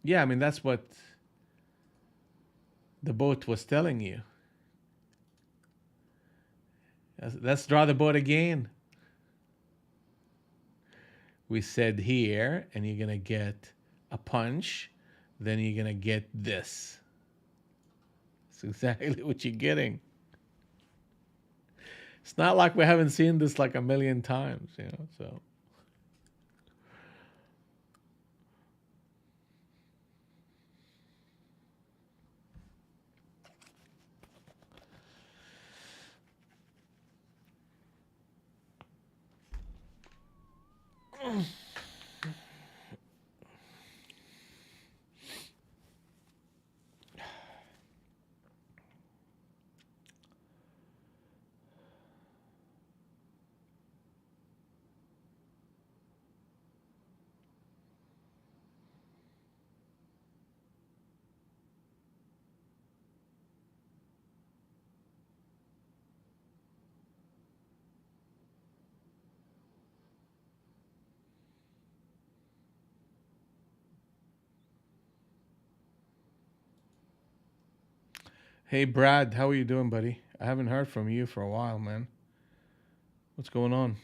Yeah, I mean, that's what the boat was telling you. Let's draw the boat again. We said here, and you're going to get a punch, then you're going to get this. That's exactly what you're getting. It's not like we haven't seen this like a million times, so. Hey, Brad, how are you doing, buddy? I haven't heard from you for a while, man. What's going on?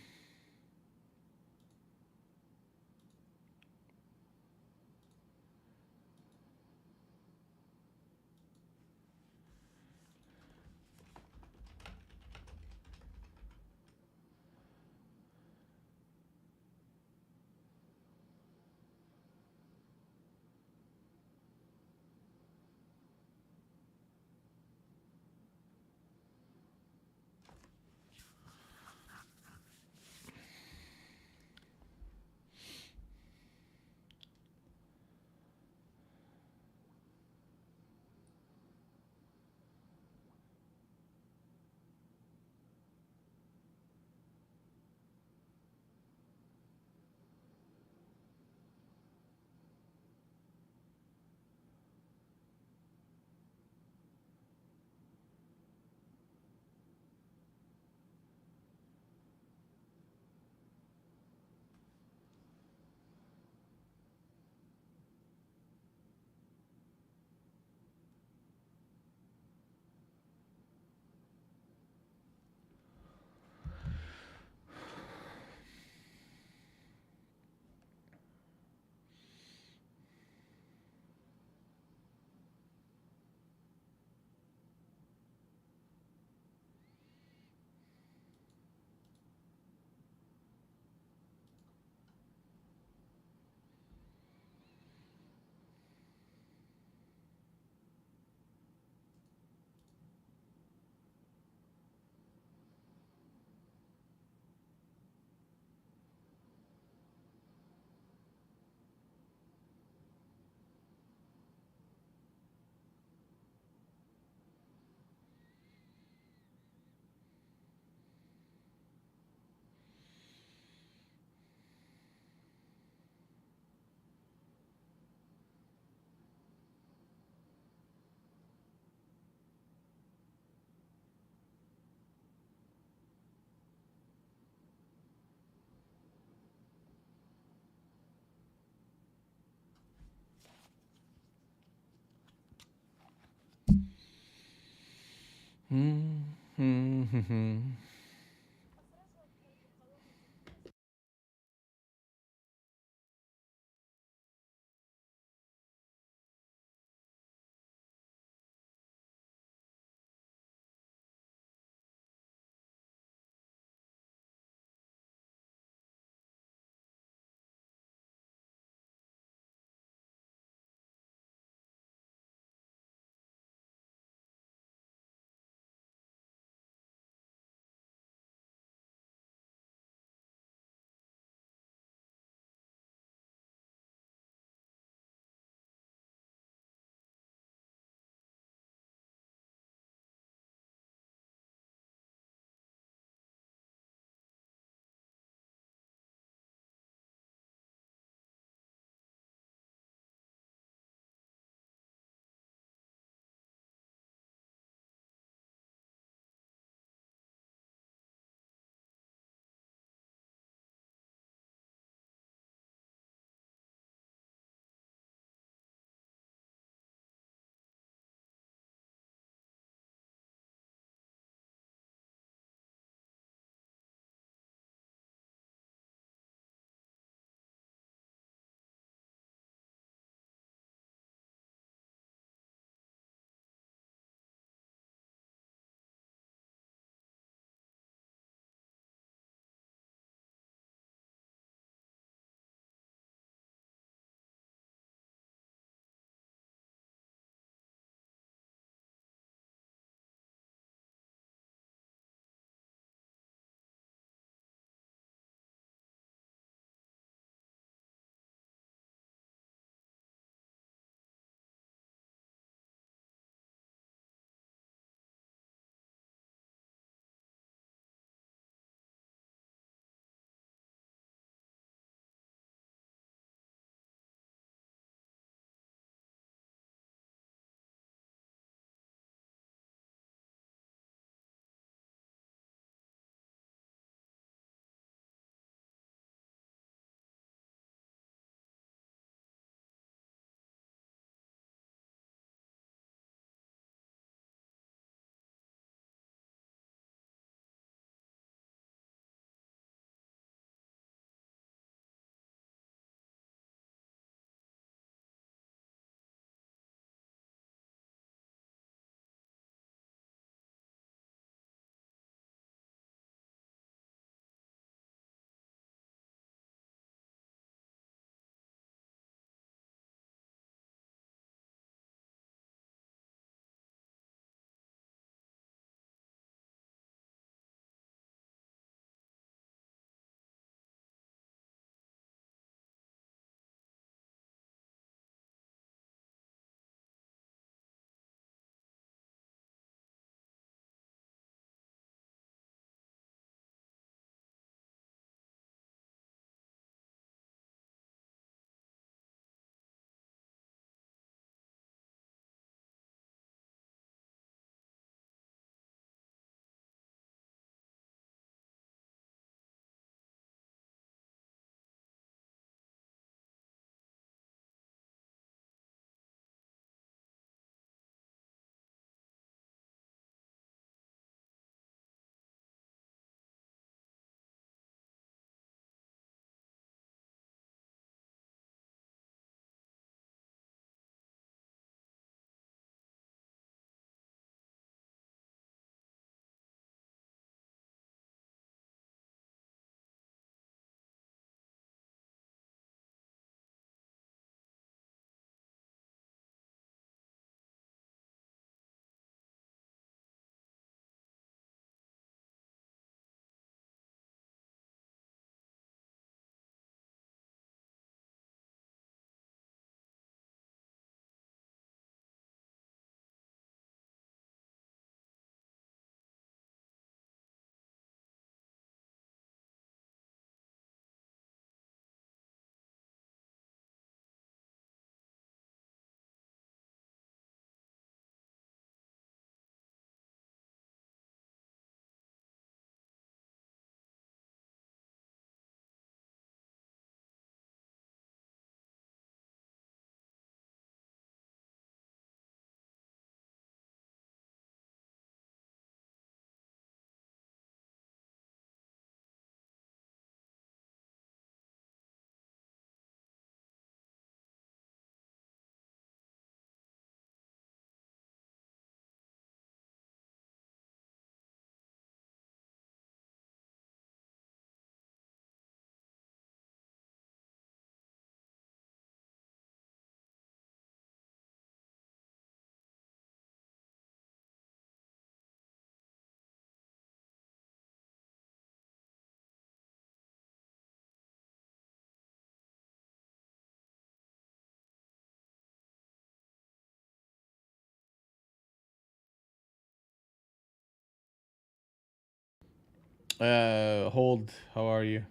Hold. How are you?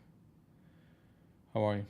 How are you?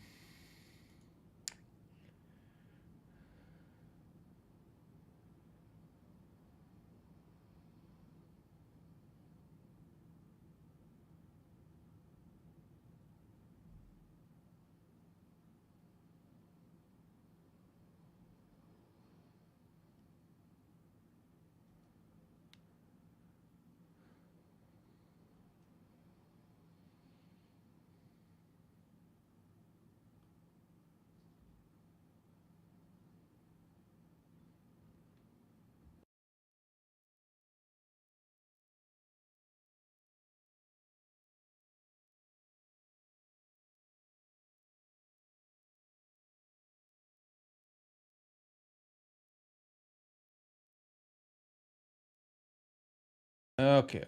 Okay.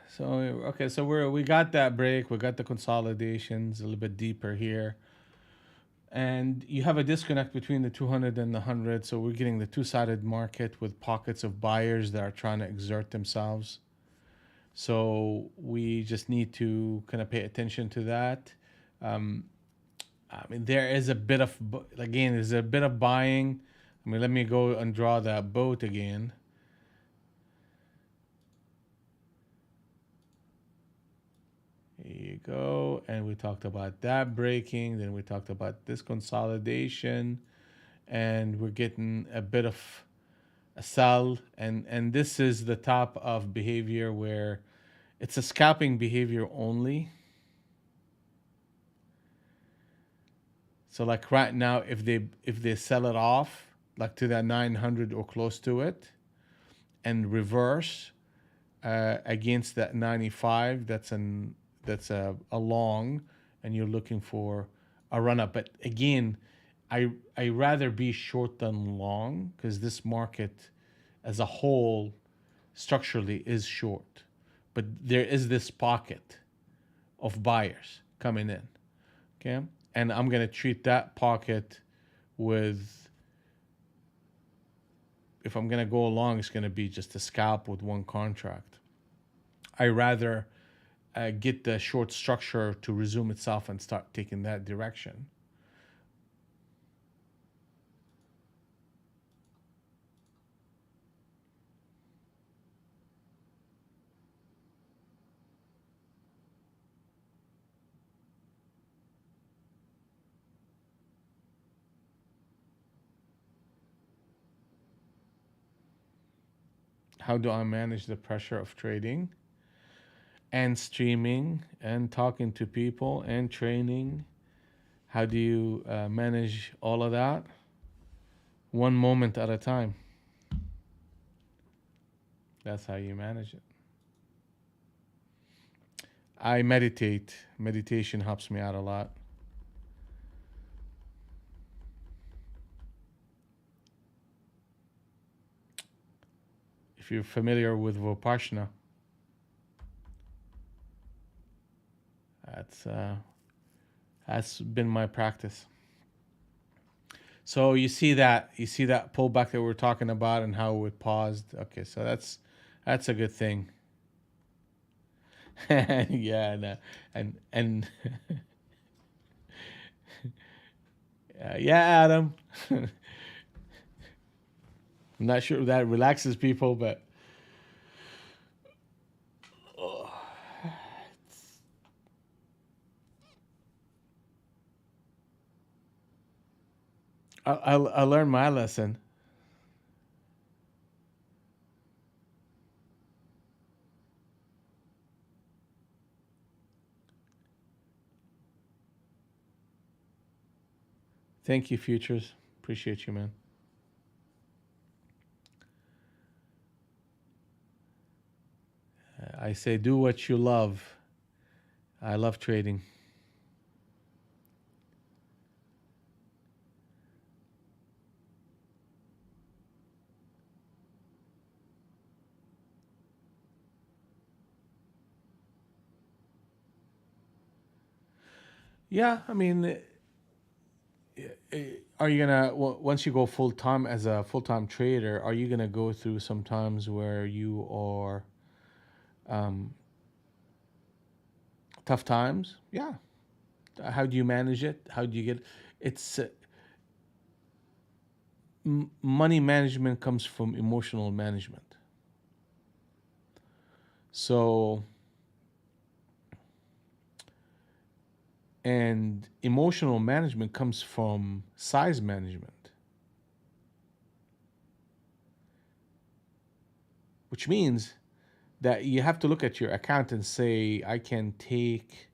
So so we got that break. We got the consolidations a little bit deeper here, and you have a disconnect between the 200 and the 100. So we're getting the two-sided market with pockets of buyers that are trying to exert themselves. So we just need to kind of pay attention to that. Um, I mean, there is a bit of again, there's a bit of buying. I mean, let me go and draw that boat again. Here you go. And we talked about that breaking. Then we talked about this consolidation. And we're getting a bit of a sell. And this is the top of behavior where it's a scalping behavior only. So like right now, if they sell it off like to that 900 or close to it and reverse against that 95, that's a long, and you're looking for a run up. But again, I rather be short than long because this market as a whole structurally is short, but there is this pocket of buyers coming in. Okay, and I'm gonna treat that pocket with, if I'm gonna go along, it's gonna be just a scalp with one contract. I rather get the short structure to resume itself and start taking that direction. How do I manage the pressure of trading and streaming and talking to people and training? How do you manage all of that? One moment at a time. That's how you manage it. I meditate. Meditation helps me out a lot. If you're familiar with Vipassana, that's uh, that's been my practice. So you see that pullback that we are talking about and how it paused. Okay, so that's a good thing. Yeah, and yeah, Adam. I'm not sure if that relaxes people, but oh, I learned my lesson. Thank you, futures. Appreciate you, man. I say do what you love. I love trading. Yeah, I mean, are you gonna once you go full time as a full time trader? Are you gonna go through some times where you are Tough times, yeah. How do you manage it? How do you get it's money management comes from emotional management. So, and emotional management comes from size management, which means that you have to look at your account and say, I can take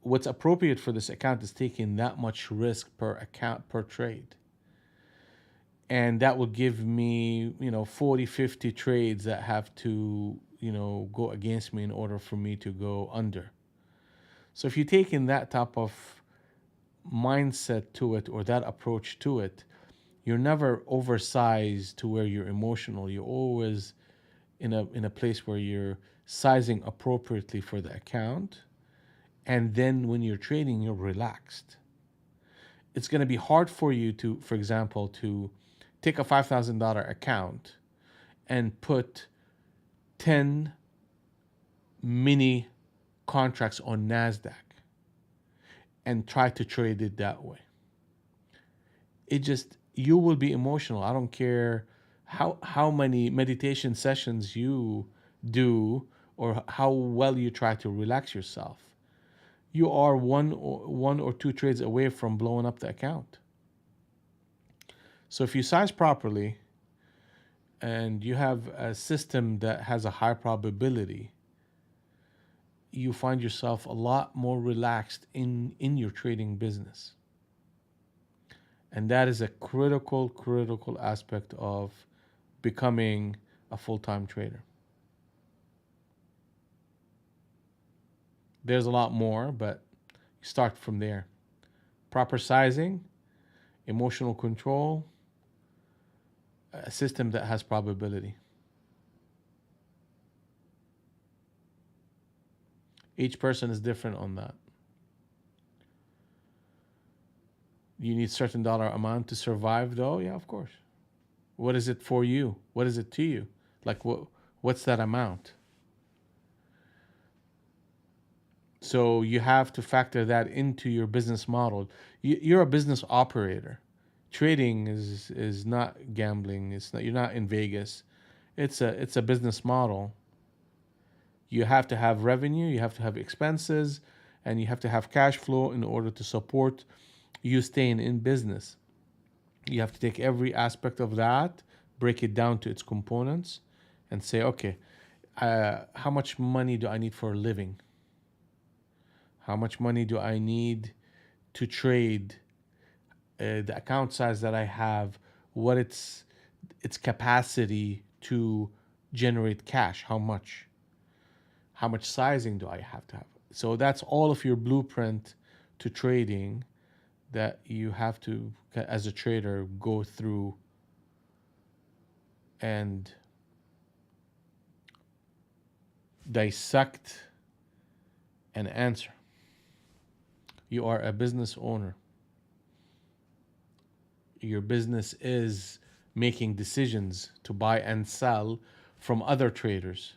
what's appropriate for this account is taking that much risk per account per trade. And that will give me, 40, 50 trades that have to, go against me in order for me to go under. So if you take in that type of mindset to it or that approach to it, you're never oversized to where you're emotional. You're always in a place where you're sizing appropriately for the account. And then when you're trading, you're relaxed. It's going to be hard for you to, for example, to take a $5,000 account and put 10 mini contracts on NASDAQ and try to trade it that way. You will be emotional. I don't care how many meditation sessions you do or how well you try to relax yourself. You are one or two trades away from blowing up the account. So if you size properly and you have a system that has a high probability, you find yourself a lot more relaxed in your trading business. And that is a critical aspect of becoming a full-time trader. There's a lot more, but you start from there. Proper sizing, emotional control, a system that has probability. Each person is different on that. You need certain dollar amount to survive though? Yeah, of course. What is it for you? What is it to you? Like what's that amount? So you have to factor that into your business model. You're a business operator. Trading is not gambling. It's not, you're not in Vegas. It's a business model. You have to have revenue, you have to have expenses, and you have to have cash flow in order to support you staying in business. You have to take every aspect of that, break it down to its components, and say, okay, how much money do I need for a living? How much money do I need to trade? The account size that I have, what its capacity to generate cash, how much? How much sizing do I have to have? So that's all of your blueprint to trading that you have to, as a trader, go through and dissect and answer. You are a business owner. Your business is making decisions to buy and sell from other traders.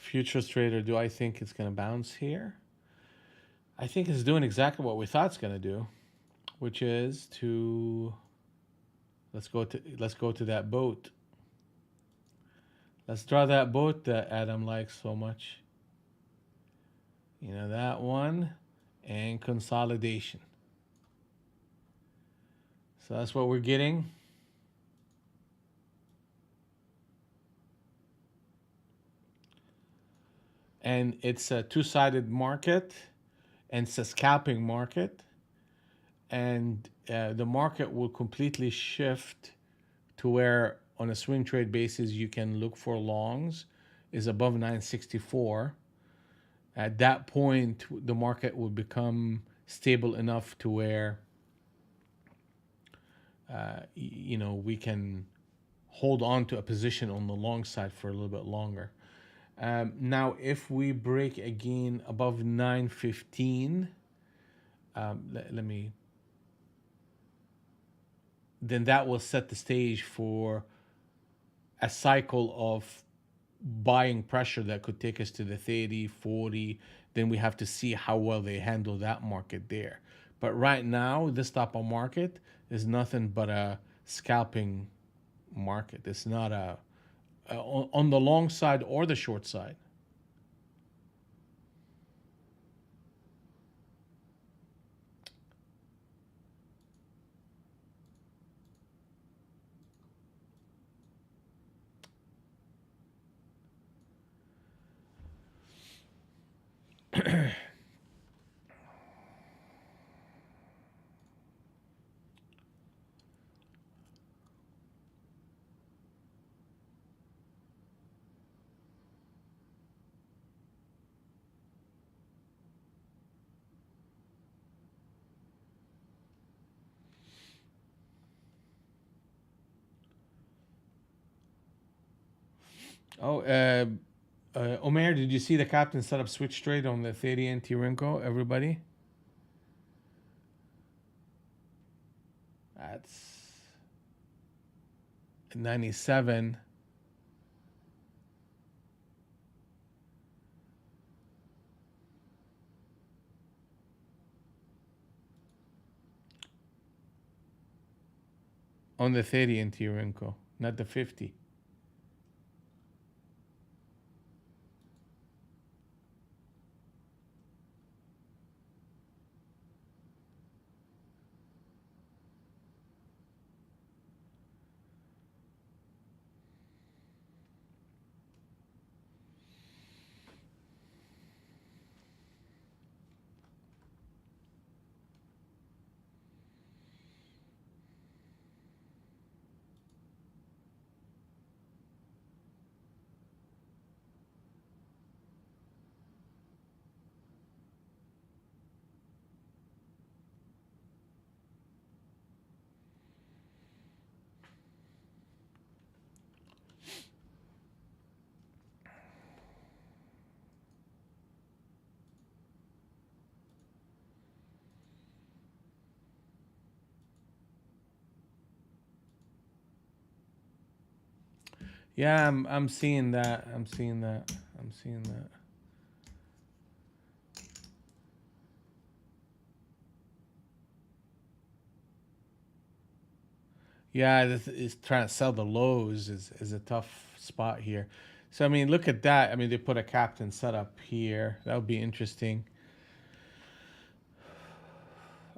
Futures trader, do I think it's going to bounce here? I think it's doing exactly what we thought it's going to do, which is to let's go to that boat. Let's draw that boat that Adam likes so much. You know, that one, and consolidation. So that's what we're getting. And it's a two-sided market, and it's a scalping market. And the market will completely shift to where, on a swing trade basis, you can look for longs is above 964. At that point, the market will become stable enough to where we can hold on to a position on the long side for a little bit longer. Now, if we break again above 915, let me. Then that will set the stage for a cycle of buying pressure that could take us to the 30, 40. Then we have to see how well they handle that market there. But right now, this type of market is nothing but a scalping market. It's not on the long side or the short side. Oh, Omer, did you see the captain set up switch trade on the 30 NT Rinko? Everybody, that's 97. On the 30 NT Rinko, not the 50. Yeah, I'm seeing that. I'm seeing that. I'm seeing that. Yeah, this is trying to sell the lows is a tough spot here. So I mean, look at that. I mean, they put a captain setup here. That would be interesting.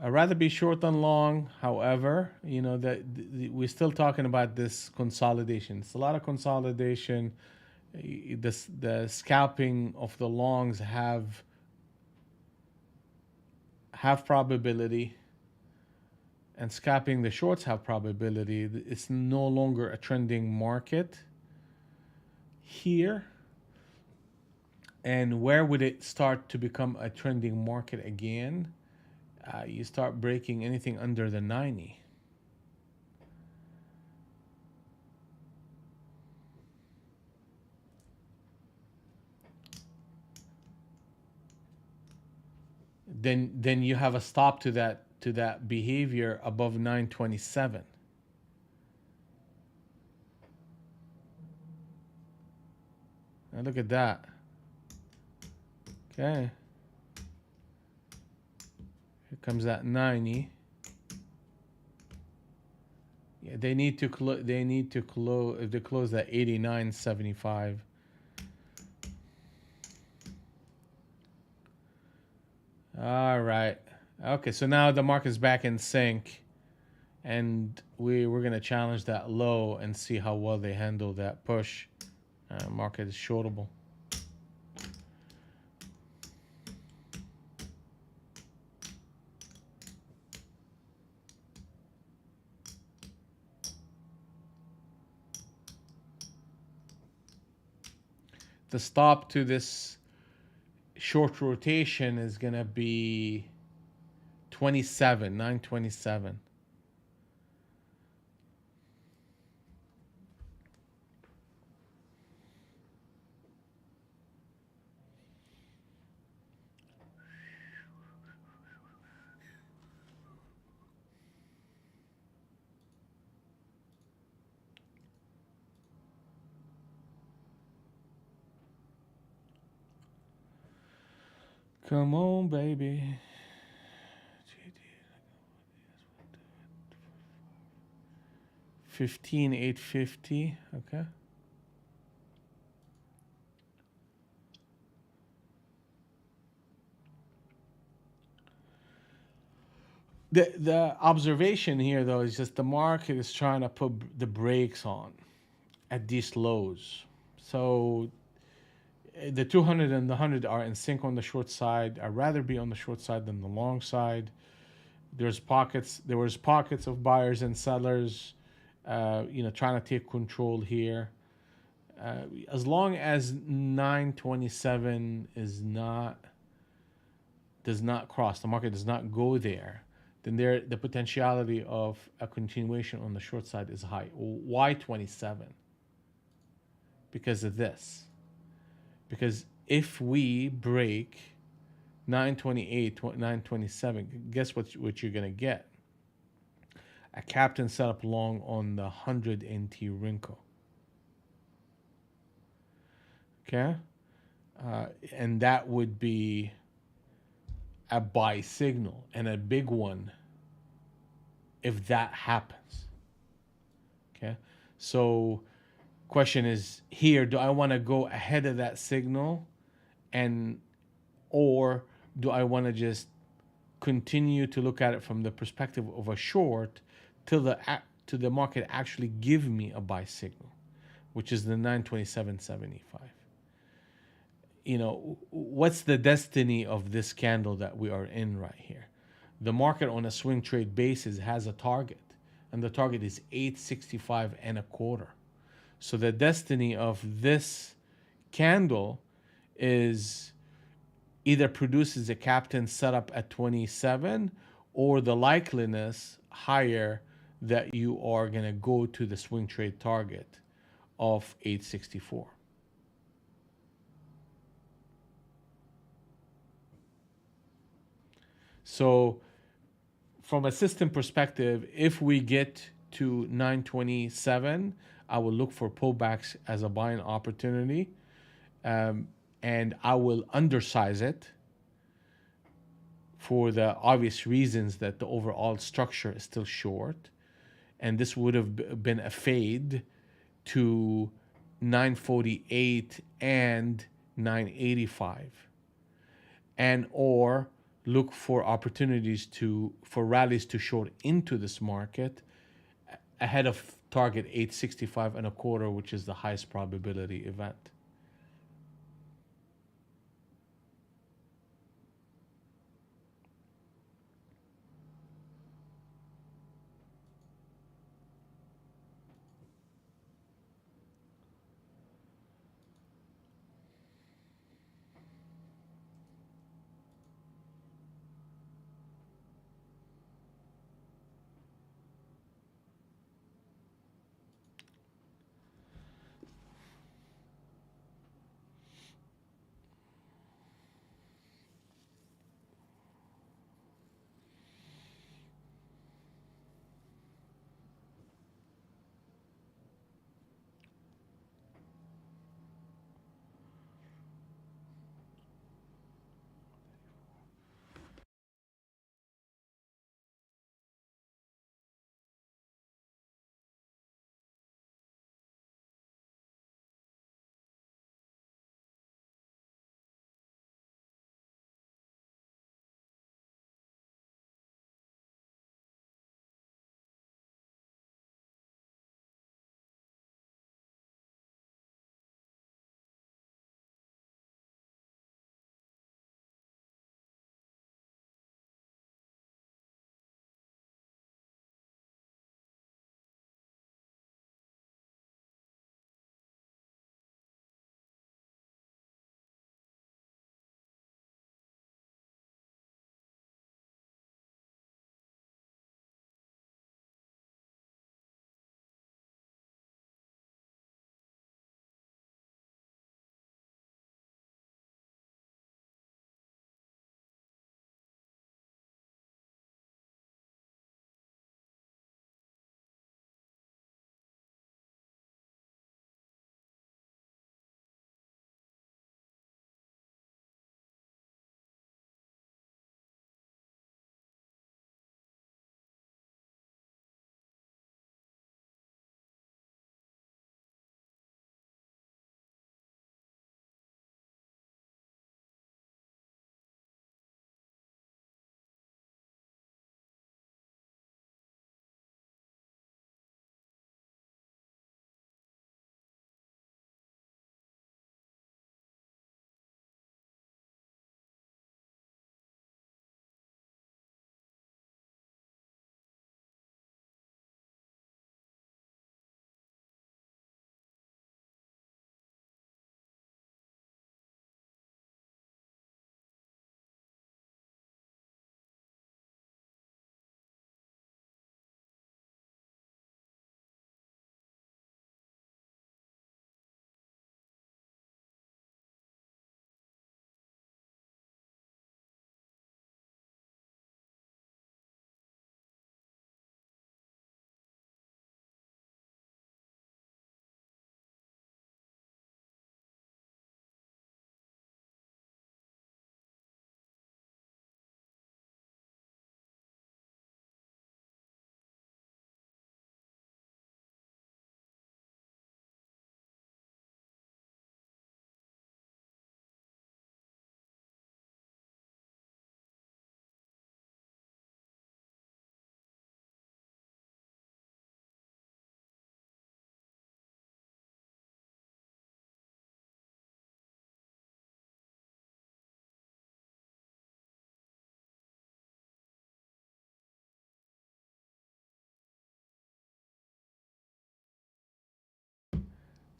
I'd rather be short than long. However, that we're still talking about this consolidation. It's a lot of consolidation. The scalping of the longs have probability, and scalping the shorts have probability. It's no longer a trending market here. And where would it start to become a trending market again? You start breaking anything under the 90. Then you have a stop to that behavior above 927. Now look at that. Okay. Here comes that 90. Yeah, they need to close. They need to close. If they close at 89.75. All right. Okay, so now the market's back in sync, and we're gonna challenge that low and see how well they handle that push. Market is shortable. The stop to this short rotation is gonna be 27, 927. Come on, baby. 15,850. Okay. The observation here though is just the market is trying to put the brakes on at these lows. So the 200 and the 100 are in sync on the short side. I'd rather be on the short side than the long side. There was pockets of buyers and sellers, trying to take control here. As long as 927 does not cross, the market does not go there, then the potentiality of a continuation on the short side is high. Why 27? Because of this. Because if we break 928, 927, guess what you're gonna get? A captain set up long on the 100 NT Rinko. Okay, and that would be a buy signal and a big one if that happens. Okay, so question is here: do I want to go ahead of that signal, or do I want to just continue to look at it from the perspective of a short till the market actually give me a buy signal, which is the 927.75? What's the destiny of this candle that we are in right here? The market on a swing trade basis has a target, and the target is 865 and a quarter. So the destiny of this candle is either produces a captain setup at 27, or the likeliness higher that you are going to go to the swing trade target of 864. So from a system perspective, if we get to 927, I will look for pullbacks as a buying opportunity, and I will undersize it for the obvious reasons that the overall structure is still short, and this would have been a fade to 948 and 985, and or look for opportunities for rallies to short into this market ahead of target 865 and a quarter, which is the highest probability event.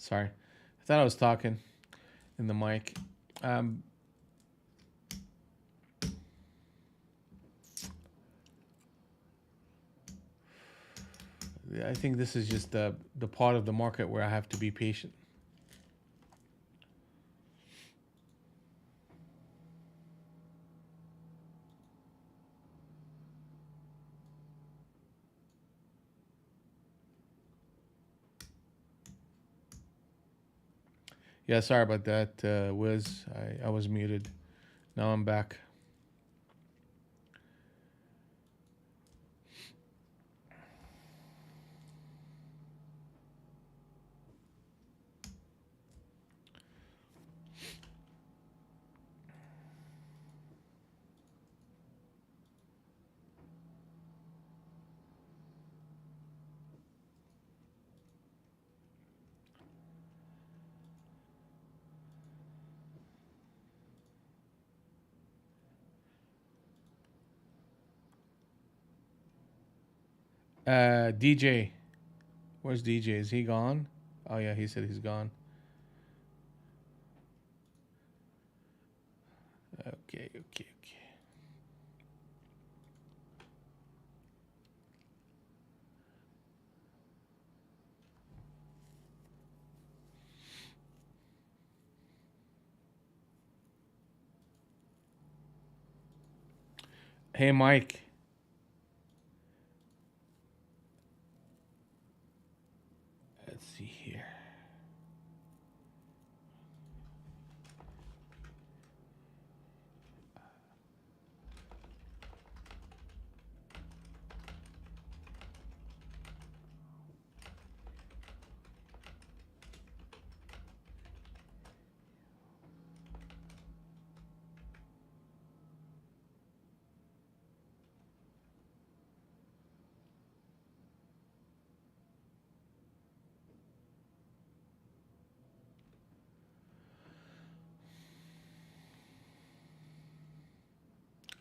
Sorry, I thought I was talking in the mic. I think this is just the part of the market where I have to be patient. Yeah, sorry about that, Wiz. I was muted. Now I'm back. DJ, where's DJ? Is he gone? Oh yeah, he said he's gone. Okay, okay, okay. Hey, Mike. Let's see here.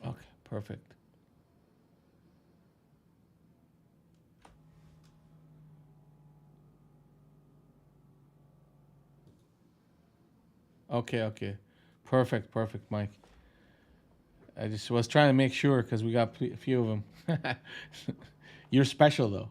Okay, perfect. Okay, okay. Perfect, perfect, Mike. I just was trying to make sure because we got a few of them. You're special, though.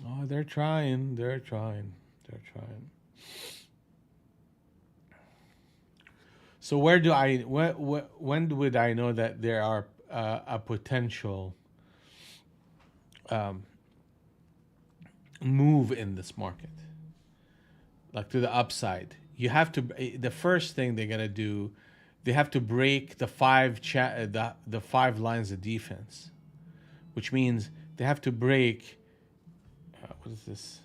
Oh, they're trying. They're trying. They're trying. So where do I when would I know that there are a potential um, move in this market, like to the upside? You have to. The first thing they're gonna do, they have to break the the five lines of defense, which means they have to break. What is this?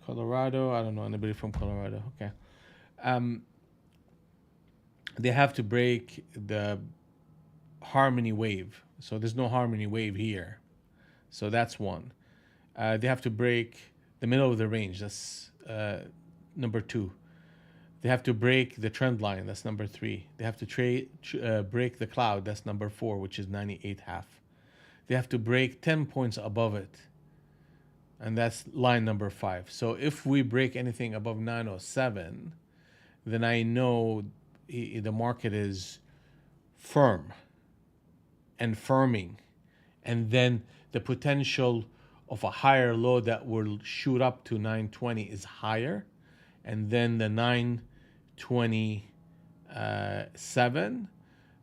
Colorado. I don't know anybody from Colorado. Okay. Um, they have to break the harmony wave. So there's no harmony wave here. So that's one. They have to break the middle of the range. That's number two. They have to break the trend line. That's number three. They have to break the cloud. That's number four, which is 98 half. They have to break 10 points above it. And that's line number five. So if we break anything above 907, then I know the market is firm and firming. And then the potential of a higher low that will shoot up to 920 is higher. And then the 927,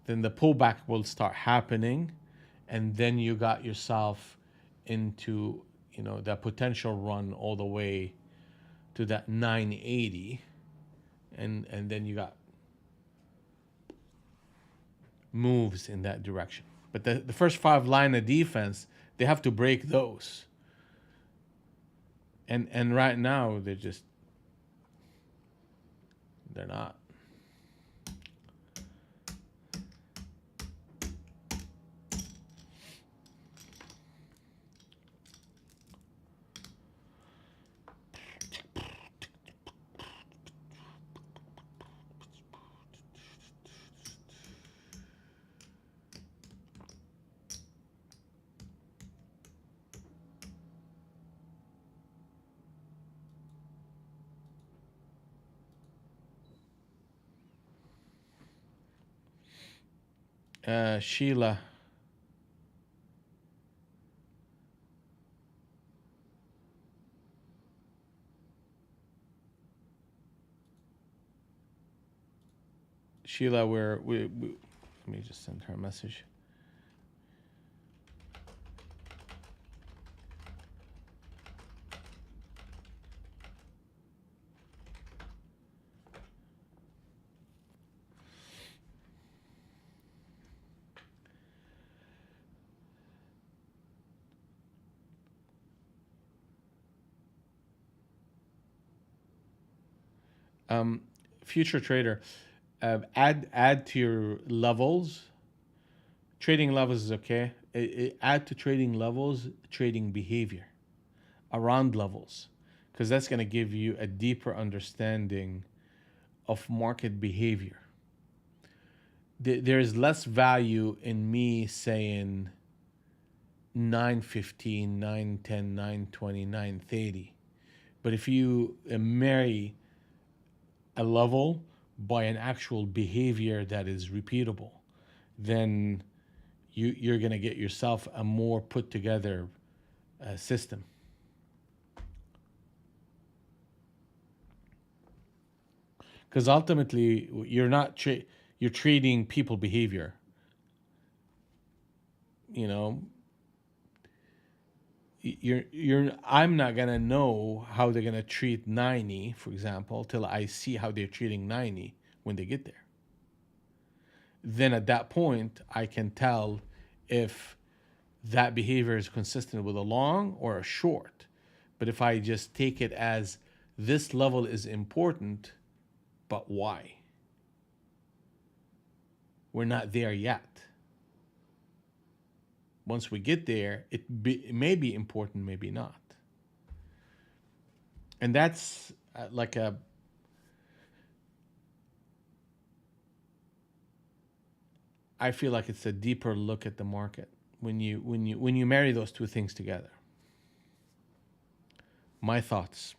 then the pullback will start happening. And then you got yourself into, you know, that potential run all the way to that 980, and then you got moves in that direction. But the first five line of defense, they have to break those. And right now they're not. Sheila. Sheila, we let me just send her a message. Future trader, add to your levels. Trading levels is okay. Add to trading levels, trading behavior around levels, because that's going to give you a deeper understanding of market behavior. There is less value in me saying 915, 910, 920, 930. But if you marry a level by an actual behavior that is repeatable, then you're going to get yourself a more put together system. Because ultimately, you're trading people behavior. You know, I'm not gonna know how they're gonna treat 90, for example, till I see how they're treating 90 when they get there. Then at that point, I can tell if that behavior is consistent with a long or a short. But if I just take it as this level is important, but why? We're not there yet. Once we get there, it may be important, maybe not. And that's like I feel like it's a deeper look at the market when you marry those two things together. My thoughts.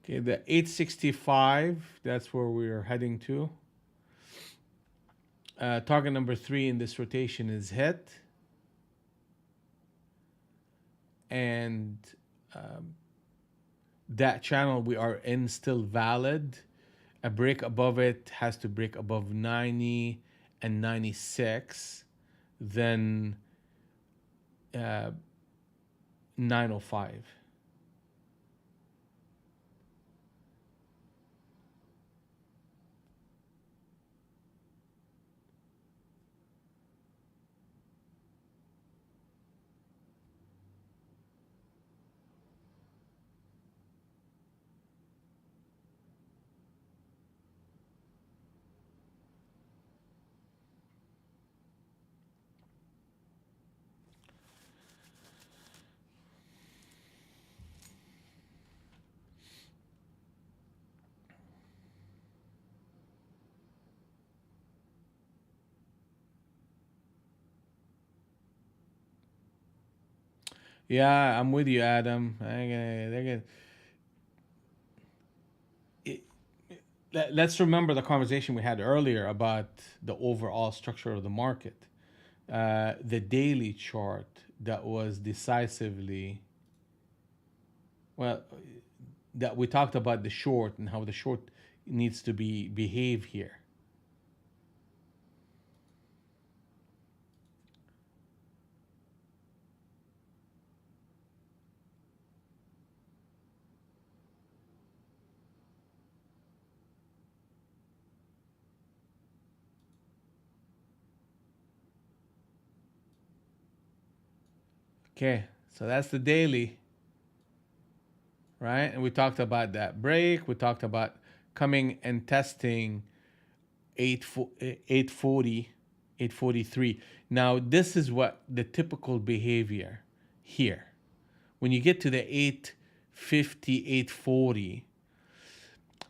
Okay, the 865, that's where we're heading to. Target number 3 in this rotation is hit. And that channel we are in still valid. A break above it has to break above 90 and 96. Then 905. Yeah, I'm with you, Adam. They're gonna, let's remember the conversation we had earlier about the overall structure of the market. The daily chart that was decisively, well, that we talked about the short and how the short needs to be behave here. Okay, so that's the daily, right? And we talked about that break. We talked about coming and testing 840, 843. Now, this is what the typical behavior here. When you get to the 850, 840,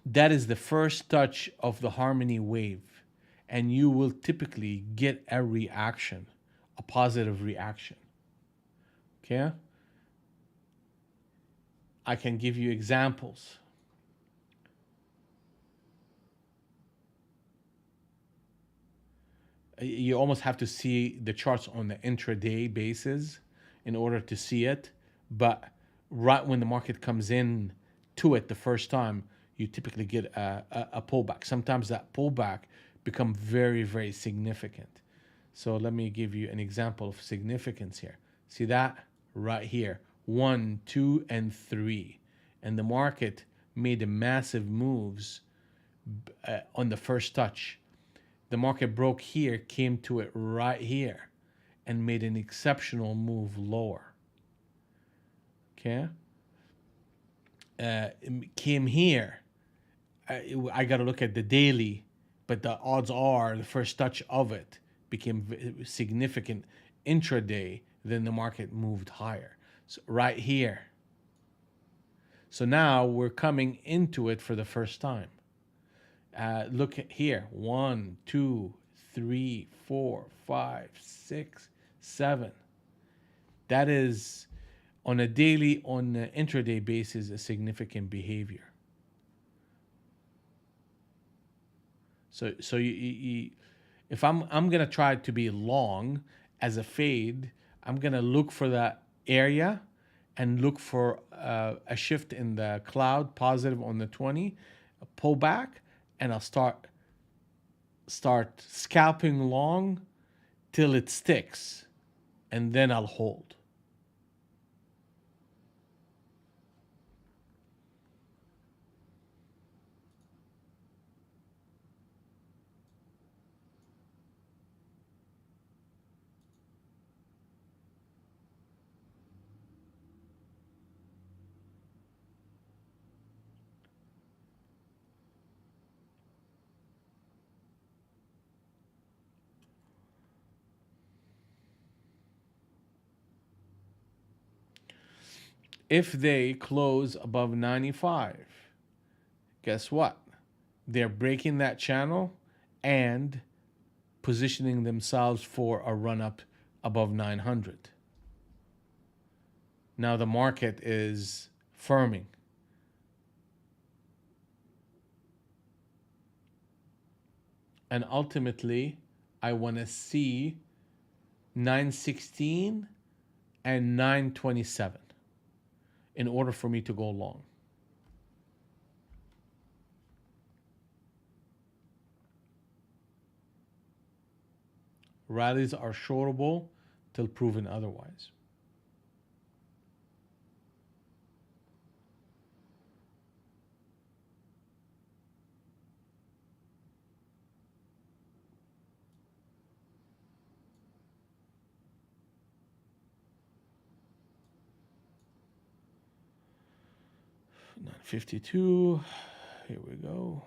that is the first touch of the harmony wave. And you will typically get a reaction, a positive reaction. Okay? I can give you examples. You almost have to see the charts on the intraday basis in order to see it. But right when the market comes in to it the first time, you typically get a pullback. Sometimes that pullback become very, very significant. So let me give you an example of significance here. See that right here, 1, 2, and 3, and the market made a massive moves on the first touch. The market broke here, came to it right here, and made an exceptional move lower. Okay, came here. I got to look at the daily, but the odds are the first touch of it became significant intraday. Then the market moved higher. So right here. So now we're coming into it for the first time. Look at here, 1, 2, 3, 4, 5, 6, 7. That is on a daily, on an intraday basis, a significant behavior. So if I'm gonna try to be long as a fade, I'm gonna look for that area and look for a shift in the cloud, positive on the 20, a pullback, and I'll start scalping long till it sticks, and then I'll hold. If they close above 95, guess what? They're breaking that channel and positioning themselves for a run up above 900. Now the market is firming. And ultimately, I want to see 916 and 927 in order for me to go long. Rallies are shortable till proven otherwise. $9.52. Here we go.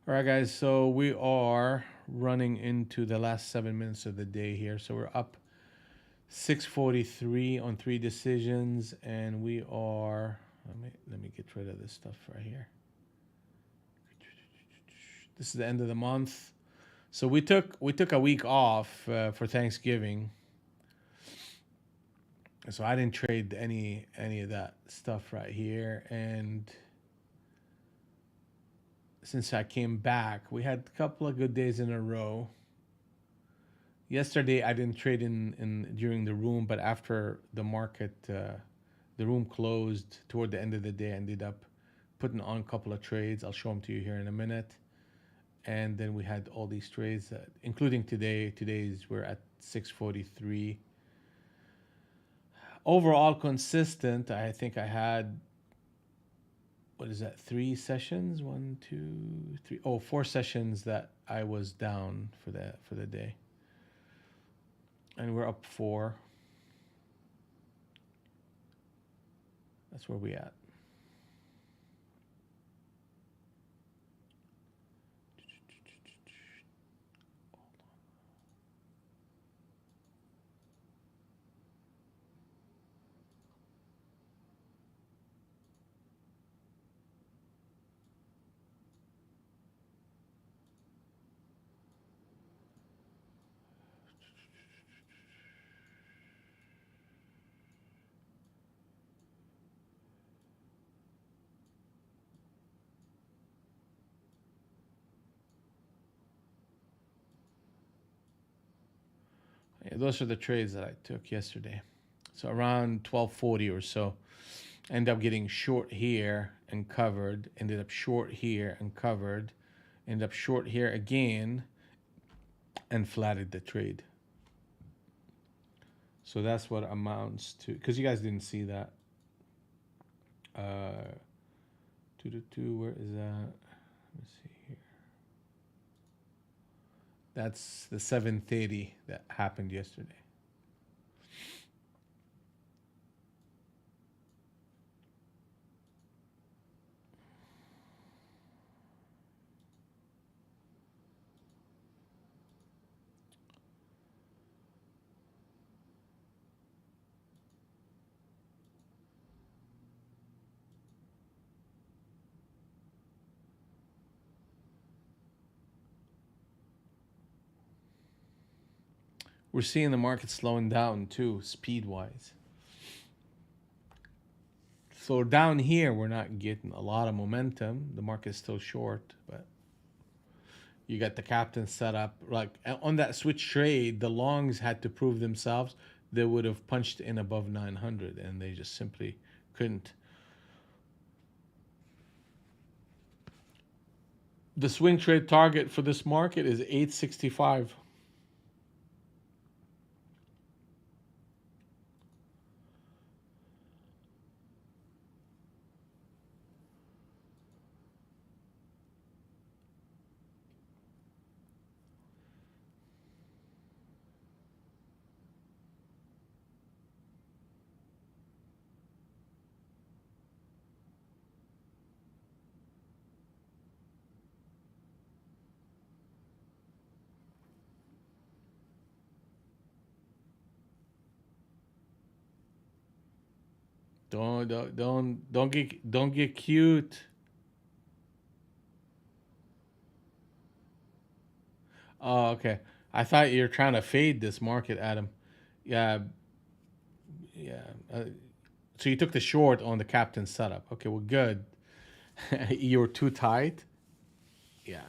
All right, guys. So we are running into the last 7 minutes of the day here. So we're up 643 on 3 decisions, and we are Let me get rid of this stuff right here. This is the end of the month. So we took a week off for Thanksgiving. So I didn't trade any of that stuff right here. And since I came back, we had a couple of good days in a row. Yesterday I didn't trade in during the room, but after the market, the room closed toward the end of the day, I ended up putting on a couple of trades. I'll show them to you here in a minute. And then we had all these trades, including today. Today's we're at 643. Overall consistent. I think I had, what is that, 3 sessions? 1, 2, 3. Oh, 4 sessions that I was down for the day. And we're up 4. That's where we at. Yeah, those are the trades that I took yesterday. So around 1240 or so. Ended up getting short here and covered. Ended up short here and covered. Ended up short here again and flatted the trade. So that's what amounts to, because you guys didn't see that. 2 to 2, where is that? Let me see here. That's the 730 that happened yesterday. We're seeing the market slowing down too, speed-wise. So down here, we're not getting a lot of momentum. The market's still short, but you got the captain set up. Like on that switch trade, the longs had to prove themselves. They would have punched in above 900, and they just simply couldn't. The swing trade target for this market is 865. Don't get cute. Oh, okay. I thought you were trying to fade this market, Adam. Yeah, yeah. So you took the short on the captain setup. Okay, well, good. You were too tight. Yeah.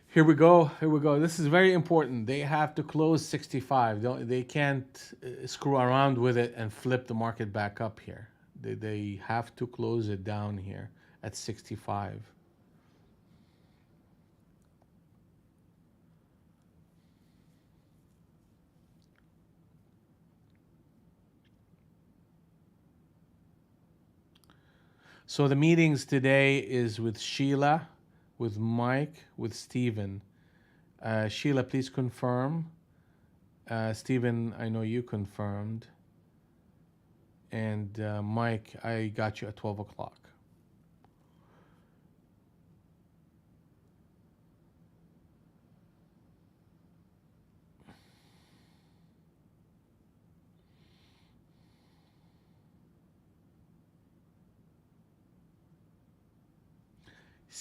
Here we go. Here we go. This is very important. They have to close 65. They can't screw around with it and flip the market back up here. They have to close it down here at 65. So the meetings today is with Sheila, with Mike, with Steven. Sheila, please confirm. Steven, I know you confirmed. And Mike, I got you at 12 o'clock.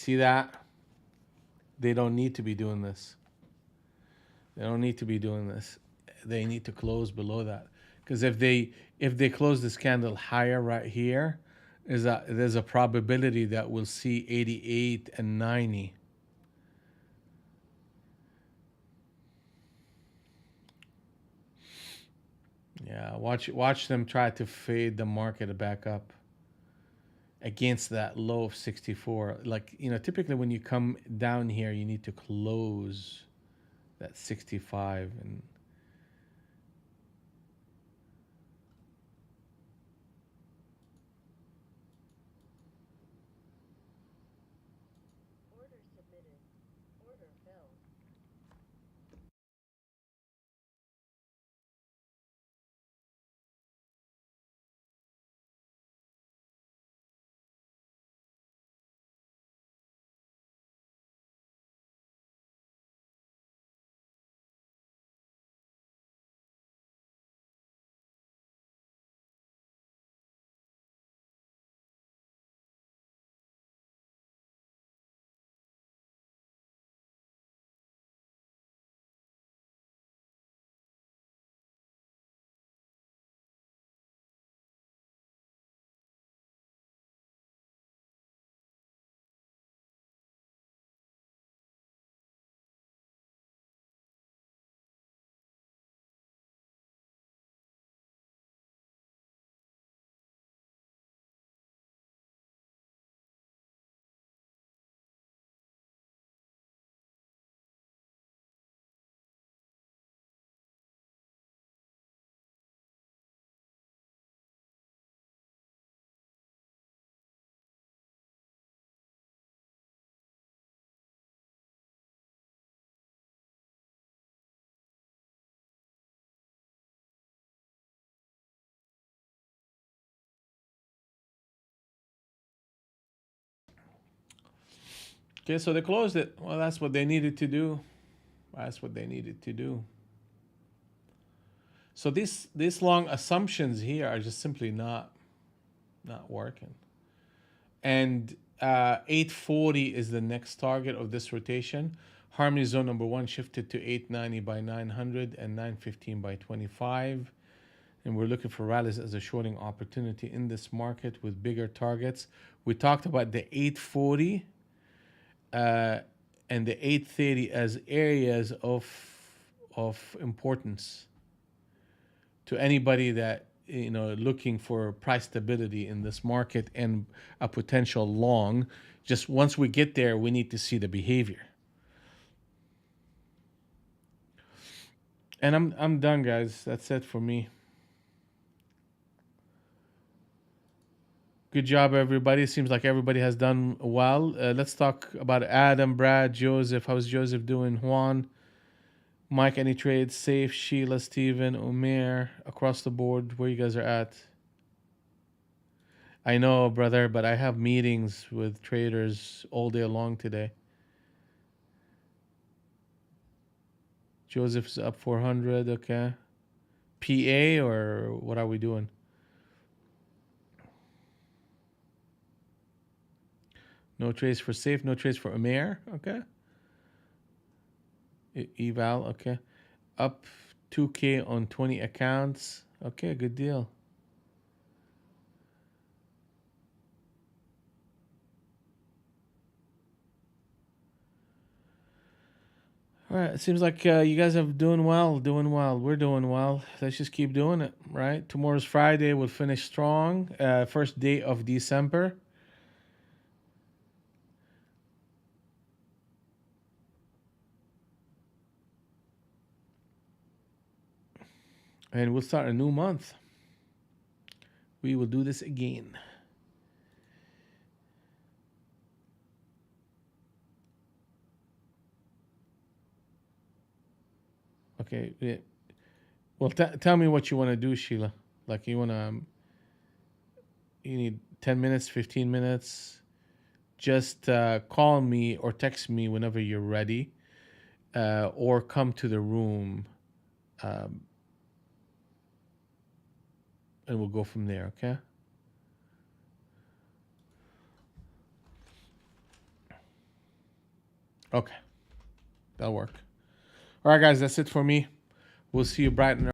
See that? They don't need to be doing this. They don't need to be doing this. They need to close below that. Because if they close this candle higher right here, there's a probability that we'll see 88 and 90. Yeah, watch them try to fade the market back up against that low of 64. Like, typically when you come down here, you need to close that 65 and okay, so they closed it. Well, that's what they needed to do. That's what they needed to do. So these long assumptions here are just simply not working. And 840 is the next target of this rotation. Harmony zone number one shifted to 890 by 900 and 915 by 25. And we're looking for rallies as a shorting opportunity in this market with bigger targets. We talked about the 840 and the 830 as areas of importance to anybody that looking for price stability in this market and a potential long. Just once we get there, we need to see the behavior. And I'm done, guys. That's it for me. Good job, everybody. Seems like everybody has done well. Let's talk about Adam, Brad, Joseph. How's Joseph doing? Juan, Mike, any trades? Safe, Sheila, Steven, Omer, across the board, where you guys are at. I know, brother, but I have meetings with traders all day long today. Joseph's up 400, okay. PA, or what are we doing? No trades for Safe, no trades for Omer, okay. Eval, okay. Up 2K on 20 accounts. Okay, good deal. All right, it seems like you guys are doing well, We're doing well. Let's just keep doing it, right? Tomorrow's Friday. We'll finish strong. First day of December. And we'll start a new month. We will do this again. Okay. Yeah. Well, tell me what you want to do, Sheila. Like you need 10 minutes, 15 minutes. Just call me or text me whenever you're ready, or come to the room, um, and we'll go from there. Okay. Okay, that'll work. All right, guys, that's it for me. We'll see you bright and